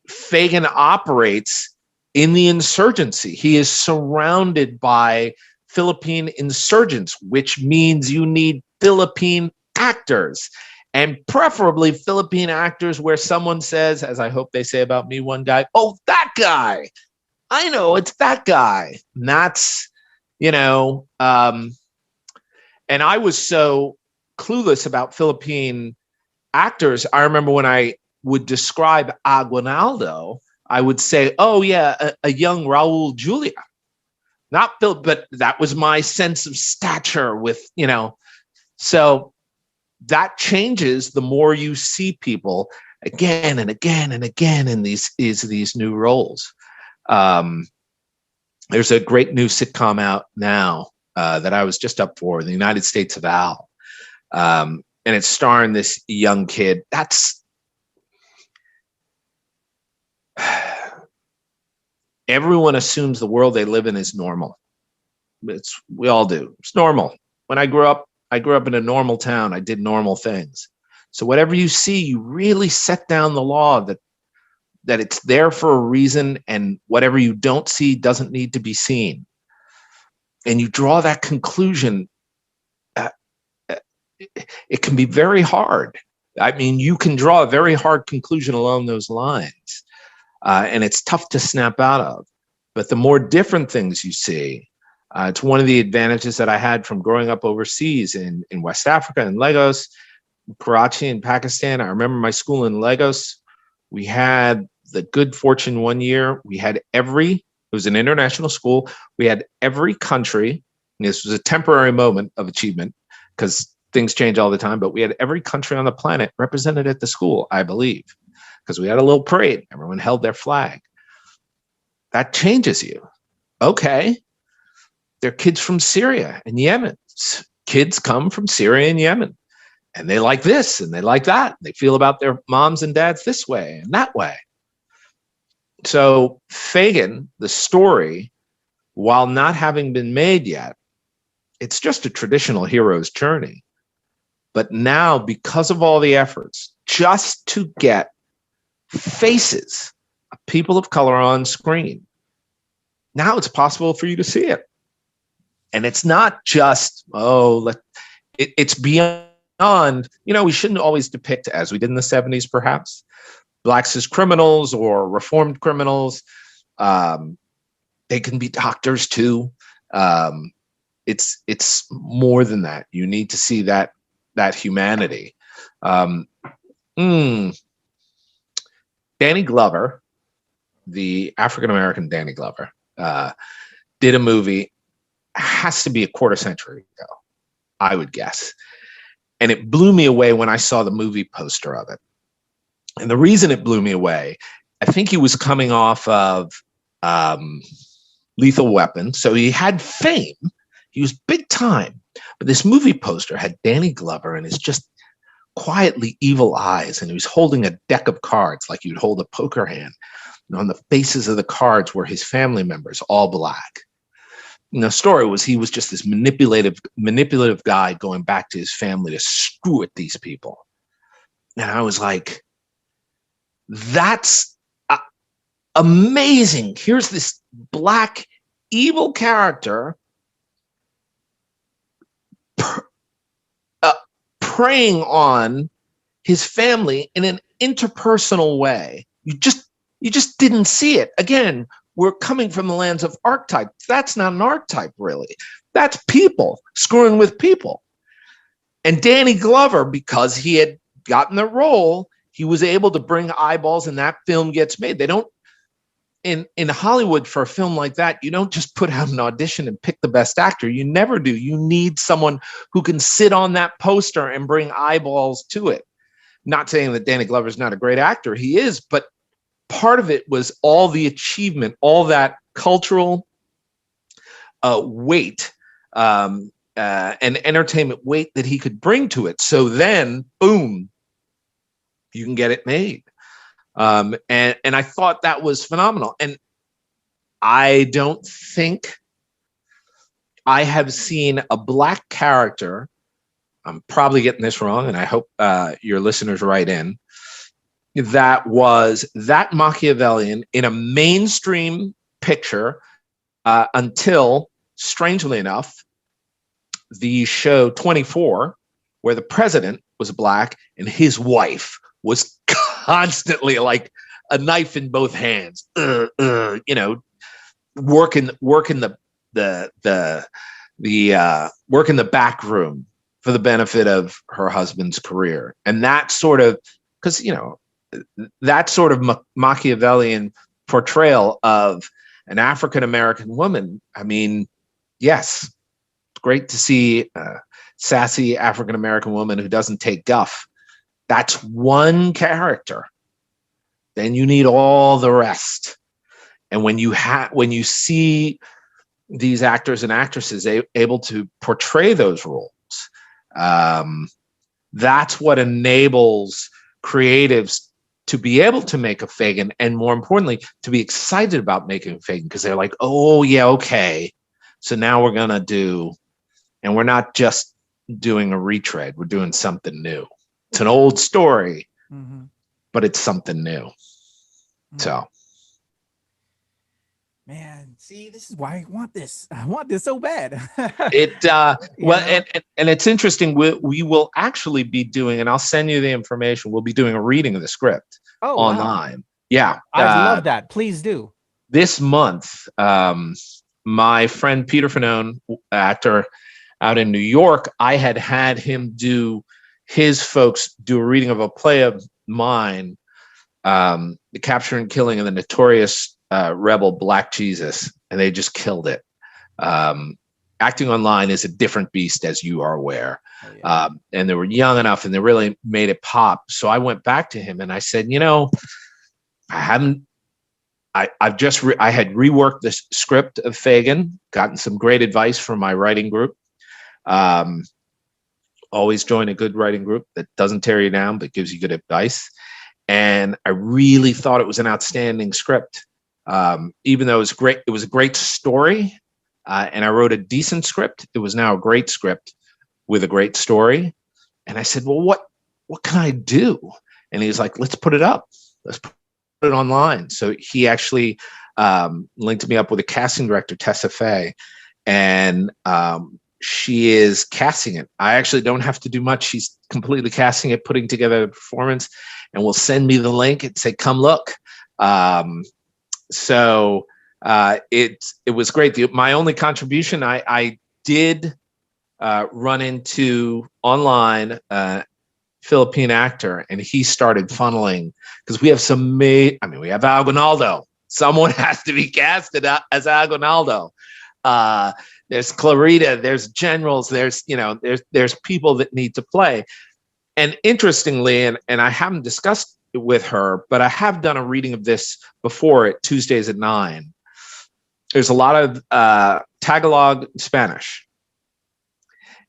S2: Fagin operates in the insurgency. He is surrounded by Philippine insurgents, which means you need Philippine actors, and preferably Philippine actors where someone says, as I hope they say about me, one guy, oh, that guy, I know it's that guy. And that's, and I was so clueless about Philippine actors. I remember when I would describe Aguinaldo, I would say, oh yeah, a young Raul Julia. Not Phil, but that was my sense of stature with, so that changes the more you see people again and again and again in these new roles. There's a great new sitcom out now that I was just up for, The United States of Al. And it's starring this young kid. That's everyone assumes the world they live in is normal. We all do. It's normal. When I grew up in a normal town. I did normal things. So whatever you see, you really set down the law that it's there for a reason, and whatever you don't see doesn't need to be seen. And you draw that conclusion. It can be very hard. You can draw a very hard conclusion along those lines. And it's tough to snap out of. But the more different things you see, it's one of the advantages that I had from growing up overseas in West Africa, in Lagos, Karachi, in Pakistan. I remember my school in Lagos. We had the good fortune one year. It was an international school. We had every country. This was a temporary moment of achievement because things change all the time, but we had every country on the planet represented at the school, I believe, because we had a little parade. Everyone held their flag. That changes you. Okay. They're kids from Syria and Yemen. Kids come from Syria and Yemen, and they like this and they like that. They feel about their moms and dads this way and that way. So Fagin, the story, while not having been made yet, it's just a traditional hero's journey. But now, because of all the efforts, just to get faces of people of color on screen, now it's possible for you to see it. And it's not just, it's beyond, we shouldn't always depict, as we did in the 70s, perhaps, blacks as criminals or reformed criminals. They can be doctors too. It's more than that. You need to see that humanity. Danny Glover, the African-American Danny Glover, did a movie, has to be a quarter century ago, I would guess. And it blew me away when I saw the movie poster of it. And the reason it blew me away, I think he was coming off of Lethal Weapon. So he had fame. He was big time. But this movie poster had Danny Glover and his just quietly evil eyes. And he was holding a deck of cards like you'd hold a poker hand. And on the faces of the cards were his family members, all black. And the story was he was just this manipulative guy going back to his family to screw at these people. And I was like, that's amazing. Here's this black evil character preying on his family in an interpersonal way. You just didn't see it. Again, we're coming from the lands of archetype. That's not an archetype, really. That's people screwing with people. And Danny Glover, because he had gotten the role, he was able to bring eyeballs, and that film gets made. They don't, in Hollywood, for a film like that, you don't just put out an audition and pick the best actor. You never do. You need someone who can sit on that poster and bring eyeballs to it. Not saying that Danny Glover is not a great actor. He is, but part of it was all the achievement, all that cultural weight and entertainment weight that he could bring to it. So then, boom, you can get it made. And I thought that was phenomenal. And I don't think I have seen a Black character. I'm probably getting this wrong, and I hope your listeners write in. That was that Machiavellian in a mainstream picture until, strangely enough, the show 24, where the president was Black and his wife was constantly like a knife in both hands, you know, working the work in the back room for the benefit of her husband's career. And that sort of, because, you know, that sort of Machiavellian portrayal of an African-American woman, I mean, yes, it's great to see a sassy African-American woman who doesn't take guff. That's one character. Then you need all the rest. And when you see these actors and actresses able to portray those roles, that's what enables creatives to be able to make a Fagin, and more importantly, to be excited about making a Fagin, because they're like, oh yeah, okay, so now we're gonna do, and we're not just doing a retread, we're doing something new. It's an old story, but it's something new. So,
S1: man, see, this is why I want this. I want this so bad.
S2: Well, and it's interesting. We will actually be doing, and I'll send you the information. We'll be doing a reading of the script online. Wow. Yeah,
S1: I love that. Please do.
S2: This month, my friend Peter Fanone, actor out in New York, I had him do his folks do a reading of a play of mine, The Capture and Killing of the Notorious Rebel Black Jesus, and they just killed it. Acting online is a different beast, as you are aware. Oh, yeah. And they were young enough, and they really made it pop. So I went back to him and I said, you know, I had reworked the script of Fagin, gotten some great advice from my writing group. Always join a good writing group that doesn't tear you down, but gives you good advice. And I really thought it was an outstanding script. Even though it was great, it was a great story. And I wrote a decent script. It was now a great script with a great story. And I said, well, what can I do? And he was like, let's put it up. Let's put it online. So he actually linked me up with a casting director, Tessa Fay, and she is casting it. I actually don't have to do much. She's completely casting it, putting together the performance, and will send me the link and say, come look. So it was great. My only contribution, I did run into online Philippine actor, and he started funneling, because we have we have Aguinaldo. Someone has to be casted as Aguinaldo. There's Clarita, there's generals, there's people that need to play. And interestingly, and I haven't discussed it with her, but I have done a reading of this before at Tuesdays at 9. There's a lot of Tagalog Spanish.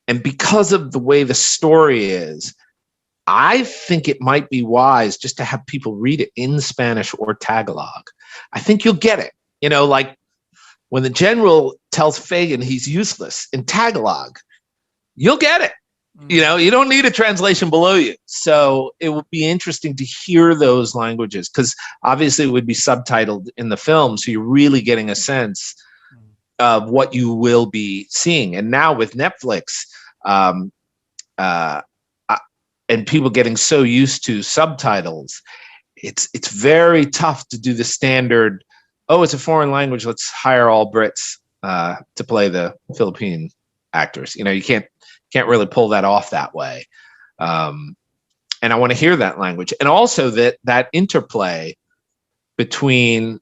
S2: And because of the way the story is, I think it might be wise just to have people read it in Spanish or Tagalog. I think you'll get it. You know, like when the general tells Fagin he's useless in Tagalog, you'll get it. You know, you don't need a translation below you. So it would be interesting to hear those languages, because obviously it would be subtitled in the film. So you're really getting a sense of what you will be seeing. And now with Netflix and people getting so used to subtitles, it's very tough to do the standard, oh, it's a foreign language, let's hire all Brits to play the Philippine actors. You know, you can't really pull that off that way. And I want to hear that language. And also that interplay between,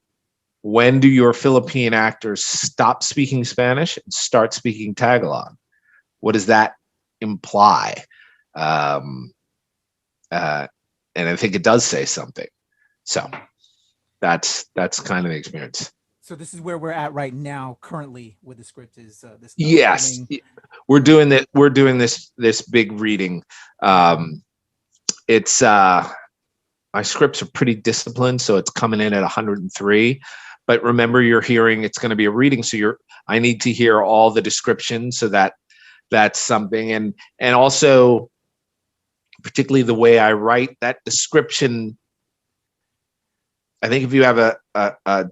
S2: when do your Philippine actors stop speaking Spanish and start speaking Tagalog? What does that imply? And I think it does say something. So that's kind of the experience.
S1: So this is where we're at right now, currently, with the script is this
S2: Yes,
S1: upcoming.
S2: we're doing that. We're doing this big reading. It's my scripts are pretty disciplined, so it's coming in at 103. But remember, you're hearing it's going to be a reading, so I need to hear all the descriptions, so that's something, and also particularly the way I write that description. I think if you have a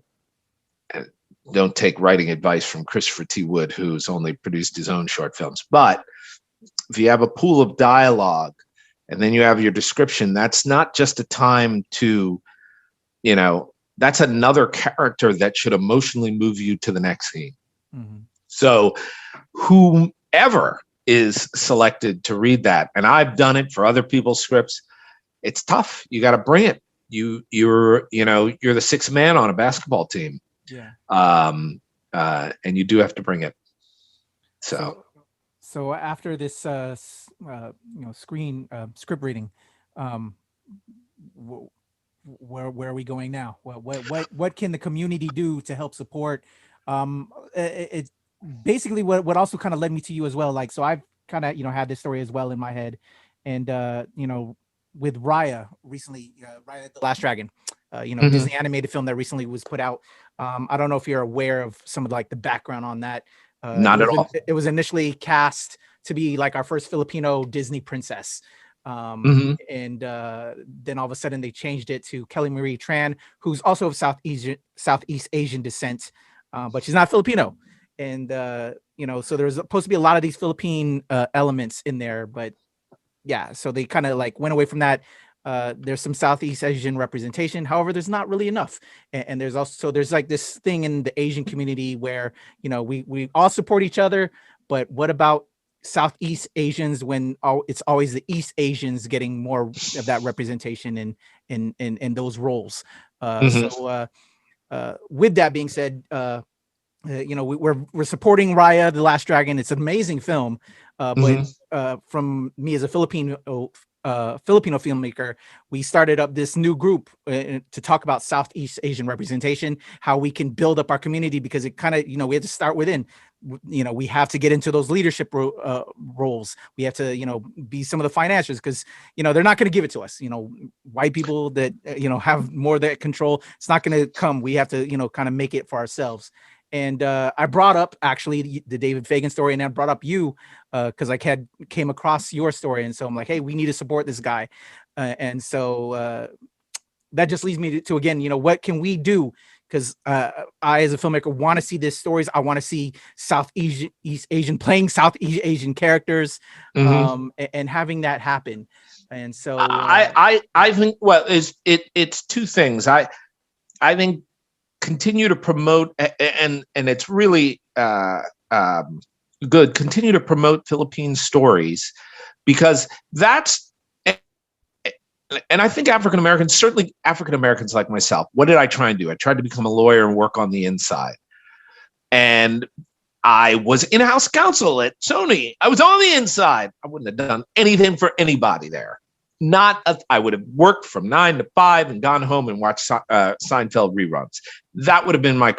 S2: don't take writing advice from Christopher T. Wood, who's only produced his own short films, but if you have a pool of dialogue and then you have your description, that's not just a time to, that's another character that should emotionally move you to the next scene. Mm-hmm. So whomever is selected to read that, and I've done it for other people's scripts, it's tough. You got to bring it. You're the sixth man on a basketball team.
S1: Yeah.
S2: And you do have to bring it.
S1: So after this, script reading, where are we going now? What can the community do to help support? It's basically what also kind of led me to you as well. Like, so I've kind of, had this story as well in my head, and with Raya recently, Raya the Last Dragon, mm-hmm. Disney animated film that recently was put out. I don't know if you're aware of some of like the background on that.
S2: Not at all.
S1: It was initially cast to be like our first Filipino Disney princess.
S2: Mm-hmm.
S1: And then all of a sudden they changed it to Kelly Marie Tran, who's also of Southeast Asian descent, but she's not Filipino. And, so there's supposed to be a lot of these Philippine elements in there, but yeah, so they kind of like went away from that. There's some Southeast Asian representation. However, there's not really enough. And there's like this thing in the Asian community where, we all support each other, but what about Southeast Asians when it's always the East Asians getting more of that representation in those roles?
S2: Mm-hmm.
S1: So with that being said, we're supporting Raya the Last Dragon. It's an amazing film, but from me as a Filipino filmmaker, we started up this new group to talk about Southeast Asian representation, how we can build up our community, because it kind of, we have to start within. We have to get into those leadership roles. We have to, be some of the financiers, because, they're not going to give it to us. White people that, have more of that control, it's not going to come. We have to, kind of make it for ourselves. And I brought up actually the David Fagan story, and I brought up you because I came across your story. And so I'm like, hey, we need to support this guy. And so that just leads me to again, what can we do? Because I, as a filmmaker, want to see these stories. I want to see Southeast Asian playing Southeast Asian characters, and having that happen. And so
S2: I think, well, it's two things. I think continue to promote, and it's really good. Continue to promote Philippine stories, because that's. And I think African Americans, certainly African Americans like myself, what did I try and do? I tried to become a lawyer and work on the inside. And I was in-house counsel at Sony. I was on the inside. I wouldn't have done anything for anybody there. I would have worked from 9 to 5 and gone home and watched Seinfeld reruns. That would have been my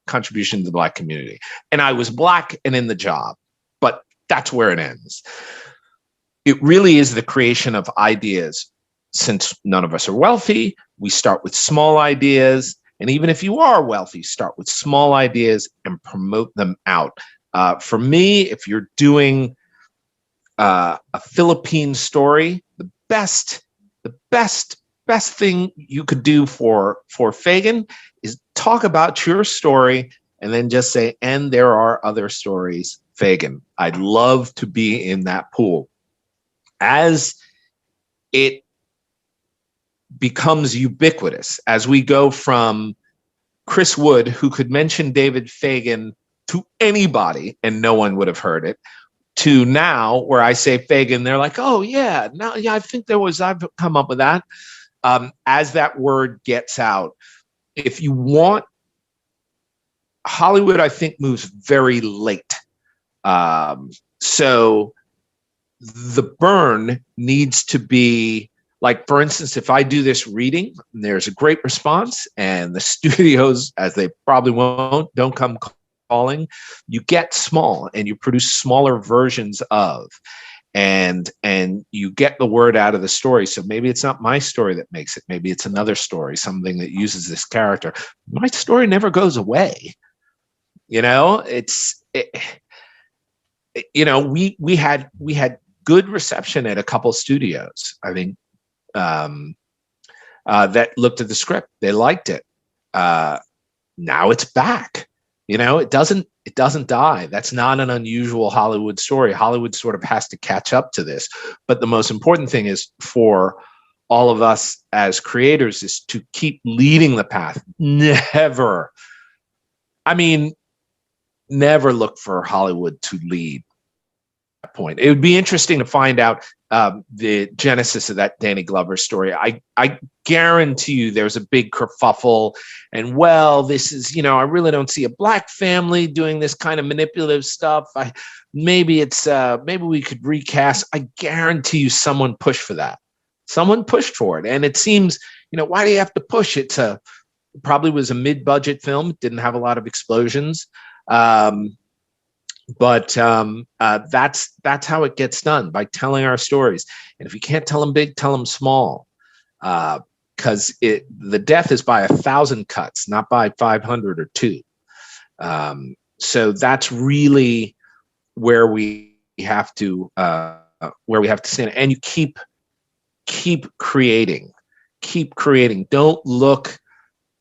S2: contribution to the Black community. And I was Black and in the job, but that's where it ends. It really is the creation of ideas. Since none of us are wealthy, we start with small ideas. And even if you are wealthy, start with small ideas and promote them out. For me, if you're doing a Philippine story, the best thing you could do for Fagan is talk about your story and then just say, and there are other stories, Fagan. I'd love to be in that pool. As it becomes ubiquitous, as we go from Chris Wood, who could mention David Fagan to anybody and no one would have heard it, to now where I say Fagan, they're like, oh yeah, now yeah, I think I've come up with that. As that word gets out, if you want, Hollywood, I think, moves very late. So the burn needs to be Like, for instance, if I do this reading, and there's a great response, and the studios, as they probably won't, don't come calling, you get small and you produce smaller versions of, and you get the word out of the story. So maybe it's not my story that makes it. Maybe it's another story, something that uses this character. My story never goes away. You know, we had good reception at a couple studios, I think, that looked at the script. They liked it. Now it's back. You know, it doesn't die. That's not an unusual Hollywood story. Hollywood sort of has to catch up to this. But the most important thing is for all of us as creators is to keep leading the path. Never look for Hollywood to lead. Point. It would be interesting to find out the genesis of that Danny Glover story. I guarantee you there's a big kerfuffle, and this is, I really don't see a black family doing this kind of manipulative stuff. Maybe we could recast. I guarantee you someone pushed for that. Someone pushed for it, and it seems, why do you have to push it? Probably was a mid-budget film. It didn't have a lot of explosions. But that's how it gets done, by telling our stories. And if you can't tell them big, tell them small, because the death is by 1,000 cuts, not by 500 or 2. So that's really where we have to stand. And you keep creating.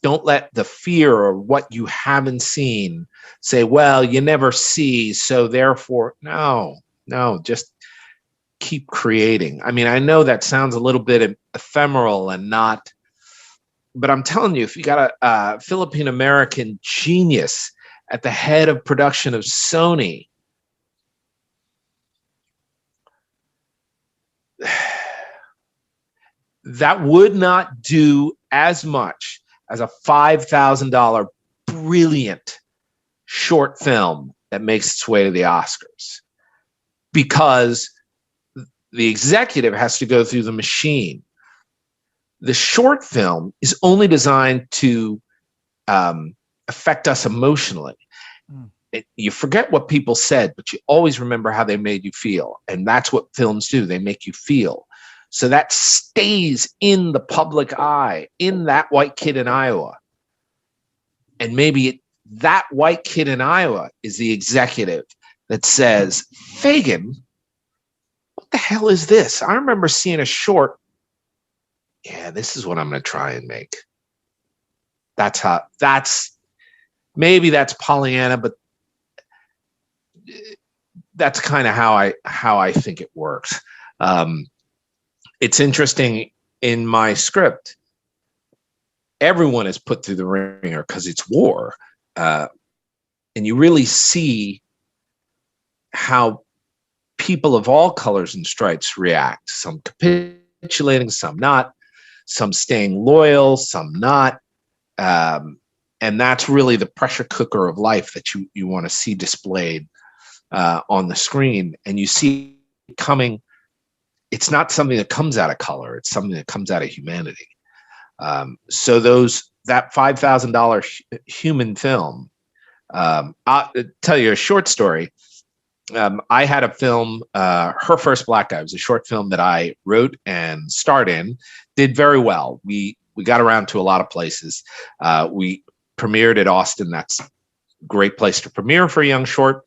S2: Don't let the fear or what you haven't seen say, well, you never see, so therefore, no, just keep creating. I mean, I know that sounds a little bit ephemeral and not, but I'm telling you, if you got a Philippine-American genius at the head of production of Sony, that would not do as much as a $5,000 brilliant short film that makes its way to the Oscars, because the executive has to go through the machine. The short film is only designed to affect us emotionally. You forget what people said, but you always remember how they made you feel. And that's what films do. They make you feel. So that stays in the public eye, in that white kid in Iowa. And maybe that white kid in Iowa is the executive that says, Fagin, what the hell is this? I remember seeing a short. Yeah, this is what I'm going to try and make. Maybe that's Pollyanna, but that's kind of how I think it works. It's interesting, in my script, everyone is put through the ringer because it's war. And you really see how people of all colors and stripes react. Some capitulating, some not, some staying loyal, some not. And that's really the pressure cooker of life that you want to see displayed on the screen. And you see it coming. It's not something that comes out of color. It's something that comes out of humanity. So that $5,000 human film, I'll tell you a short story. I had a film, Her First Black Guy. It was a short film that I wrote and starred in. Did very well. We got around to a lot of places. We premiered at Austin. That's a great place to premiere for a young short.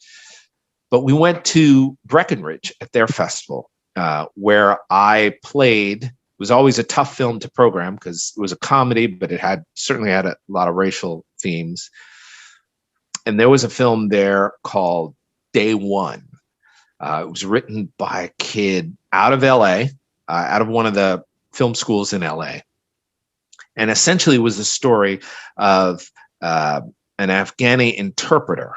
S2: But we went to Breckenridge at their festival, where I played. It was always a tough film to program because it was a comedy, but it certainly had a lot of racial themes. And there was a film there called Day One. It was written by a kid out of LA, out of one of the film schools in LA. And essentially was the story of an Afghani interpreter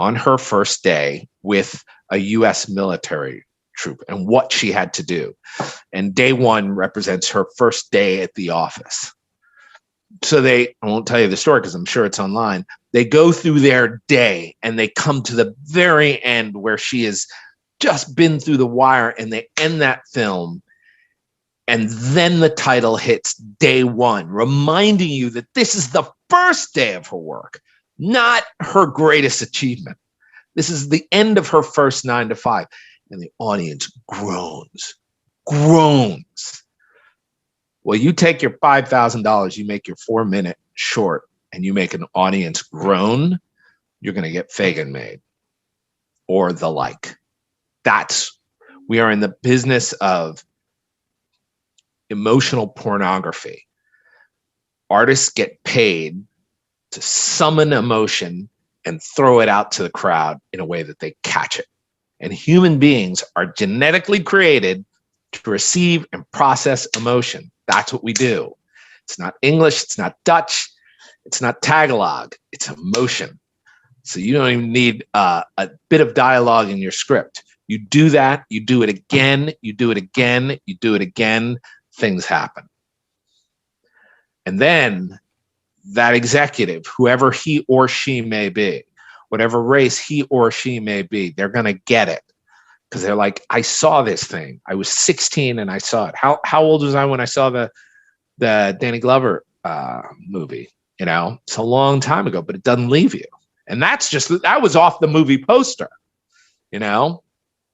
S2: on her first day with a U.S. military troop and what she had to do. And Day One represents her first day at the office. So I won't tell you the story because I'm sure it's online. They go through their day and they come to the very end where she has just been through the wire, and they end that film And then the title hits day one, reminding you that this is the first day of her work, not her greatest achievement. This is the end of her first 9 to 5. And the audience groans. Well, you take your $5,000, you make your 4-minute short, and you make an audience groan, you're going to get Fagin made or the like. We are in the business of emotional pornography. Artists get paid to summon emotion and throw it out to the crowd in a way that they catch it. And human beings are genetically created to receive and process emotion. That's what we do. It's not English, it's not Dutch, it's not Tagalog, it's emotion. So you don't even need a bit of dialogue in your script. You do that, you do it again, you do it again, you do it again, things happen. And then that executive, whoever he or she may be, whatever race he or she may be, they're going to get it. Because they're like, I saw this thing. I was 16 and I saw it. How old was I when I saw the Danny Glover movie? You know, it's a long time ago, but it doesn't leave you. And that was off the movie poster. You know,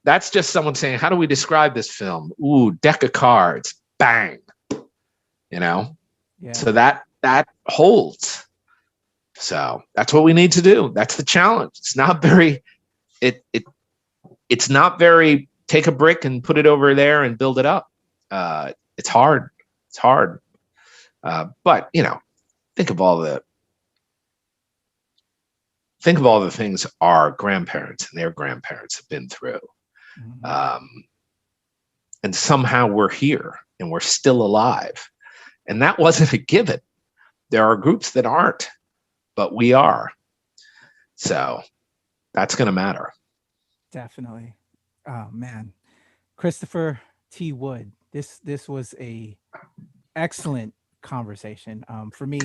S2: that's just someone saying, how do we describe this film? Ooh, deck of cards, bang. You know, yeah. So that holds. So that's what we need to do. That's the challenge. It's not very, it's not very take a brick and put it over there and build it up. It's hard. It's hard. But you know, think of all the things our grandparents and their grandparents have been through. Mm-hmm. And somehow we're here and we're still alive. And that wasn't a given. There are groups that aren't, but we are. So that's going to matter.
S1: Definitely. Oh man, Christopher T. Wood. This was a excellent conversation. For me,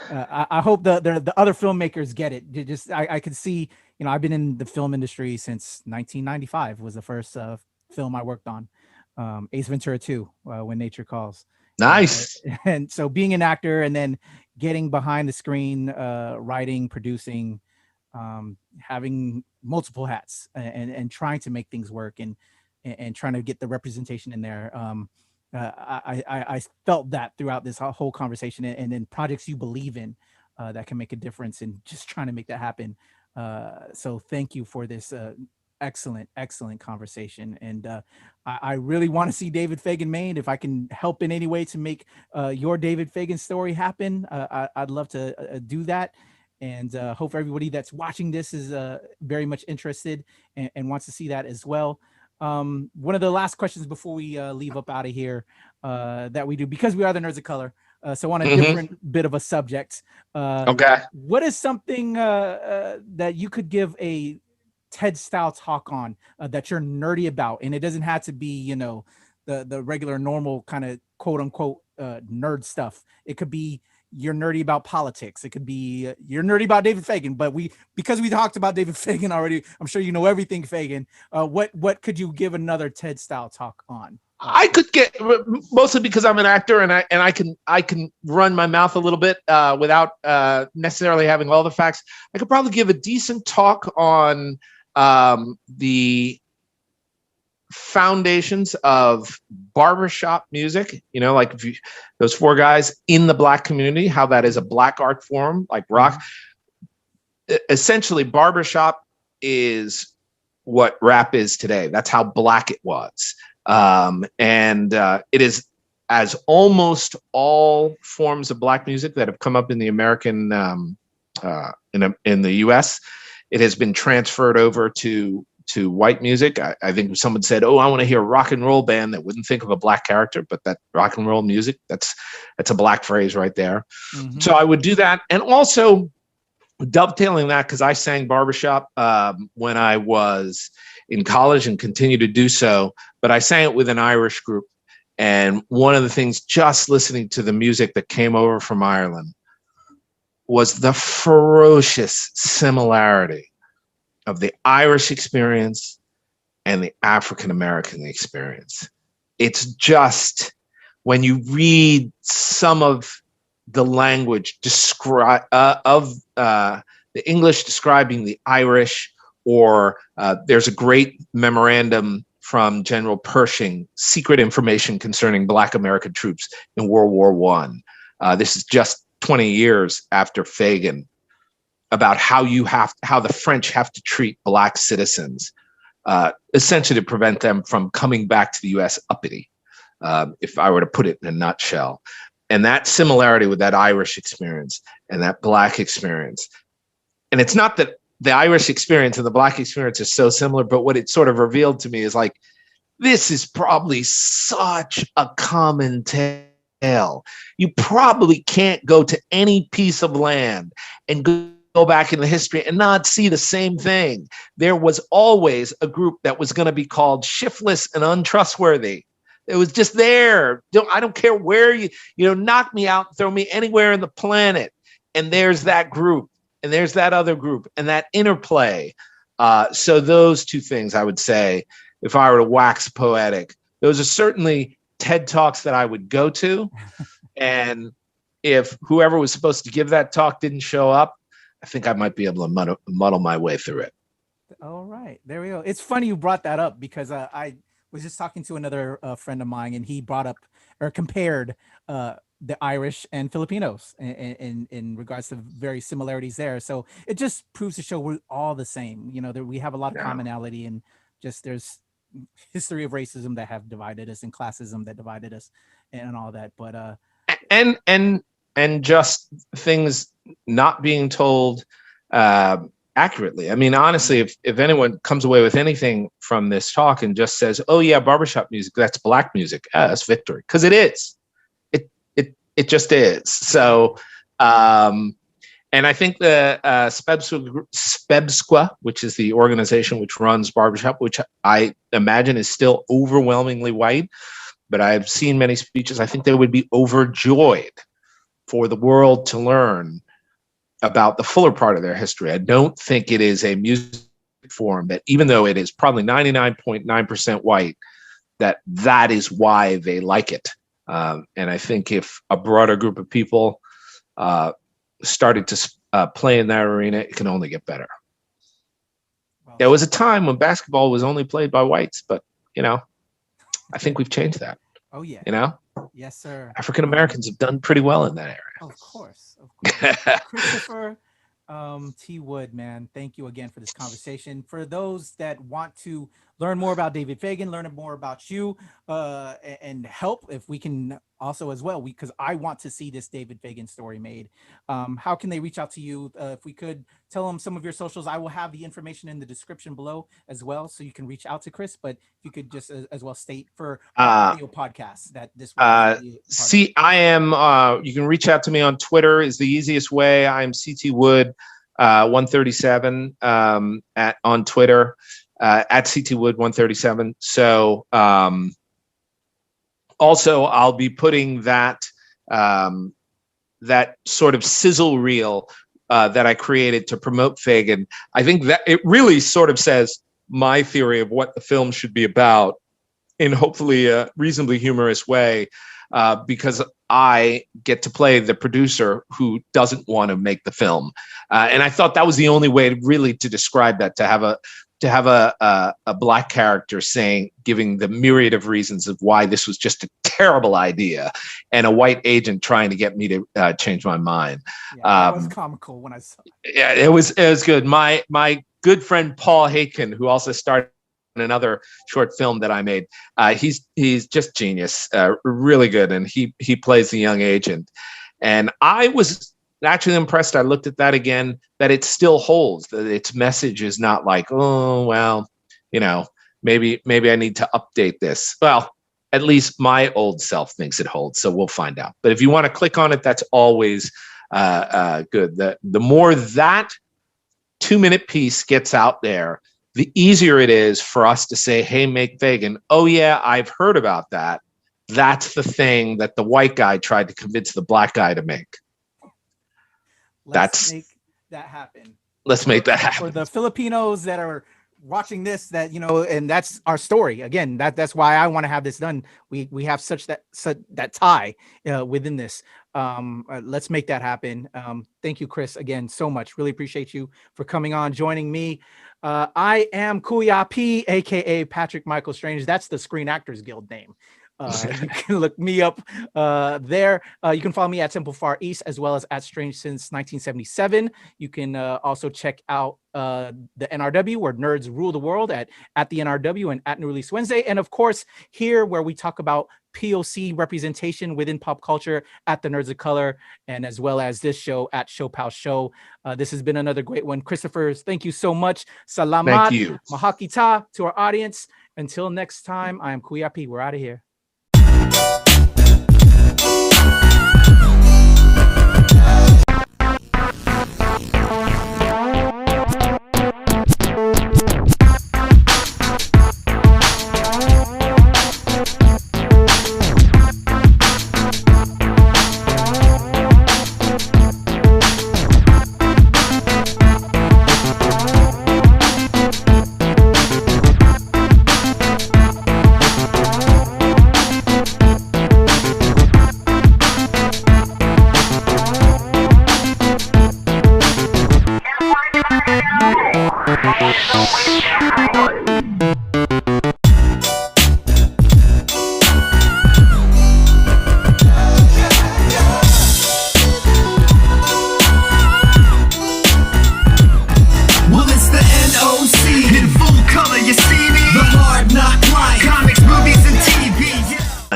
S1: I hope the other filmmakers get it. I could see, you know, I've been in the film industry since 1995 was the first film I worked on. Ace Ventura 2, When Nature Calls.
S2: Nice.
S1: And so being an actor and then getting behind the screen, writing, producing, having multiple hats and trying to make things work and trying to get the representation in there. I felt that throughout this whole conversation, and then projects you believe in that can make a difference, and just trying to make that happen. So thank you for this excellent conversation. And I really want to see David Fagin made. If I can help in any way to make your David Fagin story happen, I'd love to do that. And hope everybody that's watching this is very much interested and wants to see that as well. One of the last questions before we leave up out of here that we do, because we are the Nerds of Color, so on a different bit of a subject.
S2: Okay.
S1: What is something that you could give a TED style talk on that you're nerdy about? And it doesn't have to be, you know, the regular normal kind of quote unquote nerd stuff. It could be you're nerdy about politics. It could be you're nerdy about David Fagin, but because we talked about David Fagin already, I'm sure you know everything Fagin. What could you give another TED style talk on?
S2: I could get, mostly because I'm an actor and I can run my mouth a little bit without necessarily having all the facts. I could probably give a decent talk on the foundations of barbershop music, you know, like those 4 guys in the Black community, how that is a Black art form, like rock. Essentially, barbershop is what rap is today. That's how Black it was. And it is, as almost all forms of Black music that have come up in the American, in the US, it has been transferred over to white music. I think if someone said, "Oh, I want to hear a rock and roll band," that wouldn't think of a Black character, but that rock and roll music, that's a Black phrase right there. Mm-hmm. So I would do that. And also dovetailing that, because I sang barbershop when I was in college and continue to do so, but I sang it with an Irish group. And one of the things, just listening to the music that came over from Ireland, was the ferocious similarity of the Irish experience and the African-American experience. It's just when you read some of the language the English describing the Irish, or there's a great memorandum from General Pershing, secret information concerning Black American troops in World War One. This is just 20 years after Fagin, about how the French have to treat Black citizens, essentially to prevent them from coming back to the U.S. uppity, if I were to put it in a nutshell. And that similarity with that Irish experience and that Black experience. And it's not that the Irish experience and the Black experience are so similar, but what it sort of revealed to me is like, this is probably such a common tale. You probably can't go to any piece of land and go back in the history and not see the same thing. There was always a group that was going to be called shiftless and untrustworthy. It was just there. I don't care where you knock me out, throw me anywhere in the planet. And there's that group. And there's that other group, and that interplay. So those two things, I would say, if I were to wax poetic, those are certainly TED Talks that I would go to. And if whoever was supposed to give that talk didn't show up, I think I might be able to muddle my way through it.
S1: All right, there we go. It's funny you brought that up, because I was just talking to another friend of mine, and he brought up or compared the Irish and Filipinos in regards to very similarities there. So it just proves to show we're all the same. We have a lot of commonality, and just there's history of racism that have divided us and classism that divided us and all that. But
S2: and just things not being told accurately. I mean, honestly, if anyone comes away with anything from this talk and just says, "Oh yeah, barbershop music, that's Black music," that's victory, because it is. It just is. So, and I think the Spebsqua, which is the organization which runs barbershop, which I imagine is still overwhelmingly white, but I've seen many speeches. I think they would be overjoyed for the world to learn about the fuller part of their history. I don't think it is a music form that, even though it is probably 99.9% white, that is why they like it. And I think if a broader group of people started to play in that arena, it can only get better. Well, there was a time when basketball was only played by whites, but I think we've changed that.
S1: Oh yeah. Yes, sir.
S2: African Americans have done pretty well in that area.
S1: Of course. Christopher T. Wood, man, thank you again for this conversation. For those that want to learn more about David Fagin, learn more about you, and help, if we can also as well, because I want to see this David Fagin story made. How can they reach out to you? If we could tell them some of your socials, I will have the information in the description below as well, so you can reach out to Chris. But if you could just as well state for audio podcasts that this.
S2: See, I am. You can reach out to me on Twitter is the easiest way. I'm CT Wood 137 on Twitter. At CT Wood 137. So also I'll be putting that sort of sizzle reel that I created to promote Fagin. I think that it really sort of says my theory of what the film should be about in hopefully a reasonably humorous way, because I get to play the producer who doesn't want to make the film. And I thought that was the only way really to describe that, to have a Black character giving the myriad of reasons of why this was just a terrible idea, and a white agent trying to get me to change my mind.
S1: Yeah, that was comical when I saw it.
S2: Yeah, it was good. My good friend Paul Haitkin, who also starred in another short film that I made, he's just genius, really good, and he plays the young agent. And I was actually impressed. I looked at that again, that it still holds, that its message is not like, oh, well, maybe I need to update this. Well, at least my old self thinks it holds, so we'll find out. But if you want to click on it, that's always good. The more that 2-minute piece gets out there, the easier it is for us to say, hey, make Fagin, oh yeah, I've heard about that. That's the thing that the white guy tried to convince the Black guy to make.
S1: Let's make that happen.
S2: Let's make that happen.
S1: For the Filipinos that are watching this, that, you know, and that's our story. Again, that's why I want to have this done. We have such that tie within this. Let's make that happen. Thank you, Chris, again, so much. Really appreciate you for coming on, joining me. I am Kuya P, aka Patrick Michael Strange. That's the Screen Actors Guild name. You can look me up there. You can follow me at Temple Far East, as well as at Strange Since 1977. You can also check out the NRW, where nerds rule the world, at the NRW and at New Release Wednesday. And of course, here where we talk about POC representation within pop culture, at the Nerds of Color, and as well as this show at ShoPowSho. This has been another great one. Christopher, thank you so much. Salamat.
S2: Thank you.
S1: Mahakita to our audience. Until next time, I am Kuya P. We're out of here.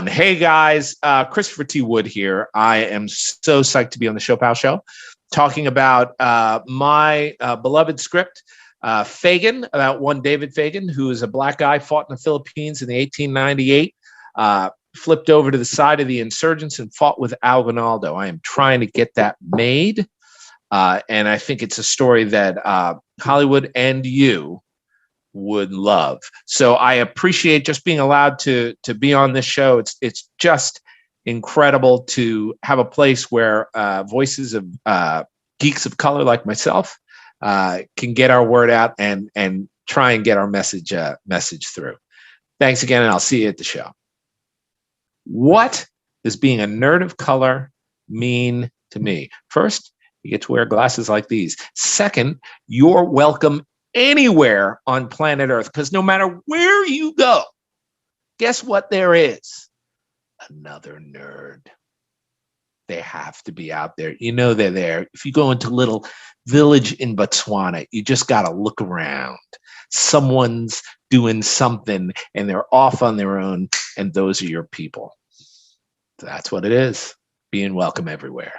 S2: Hey guys, Christopher T. Wood here. I am so psyched to be on the ShoPowSho, talking about my beloved script, Fagin, about one David Fagin, who is a black guy, fought in the Philippines in the 1898, flipped over to the side of the insurgents and fought with Aguinaldo. I am trying to get that made, and I think it's a story that Hollywood and you would love. So I appreciate just being allowed to be on this show. It's just incredible to have a place where voices of geeks of color like myself can get our word out and try and get our message through. Thanks again, and I'll see you at the show. What does being a nerd of color mean to me? First, you get to wear glasses like these. Second, you're welcome anywhere on planet Earth, because no matter where you go, guess what there is? Another nerd. They have to be out there. You know they're there. If you go into a little village in Botswana, you just got to look around. Someone's doing something and they're off on their own, and those are your people. That's what it is. Being welcome everywhere.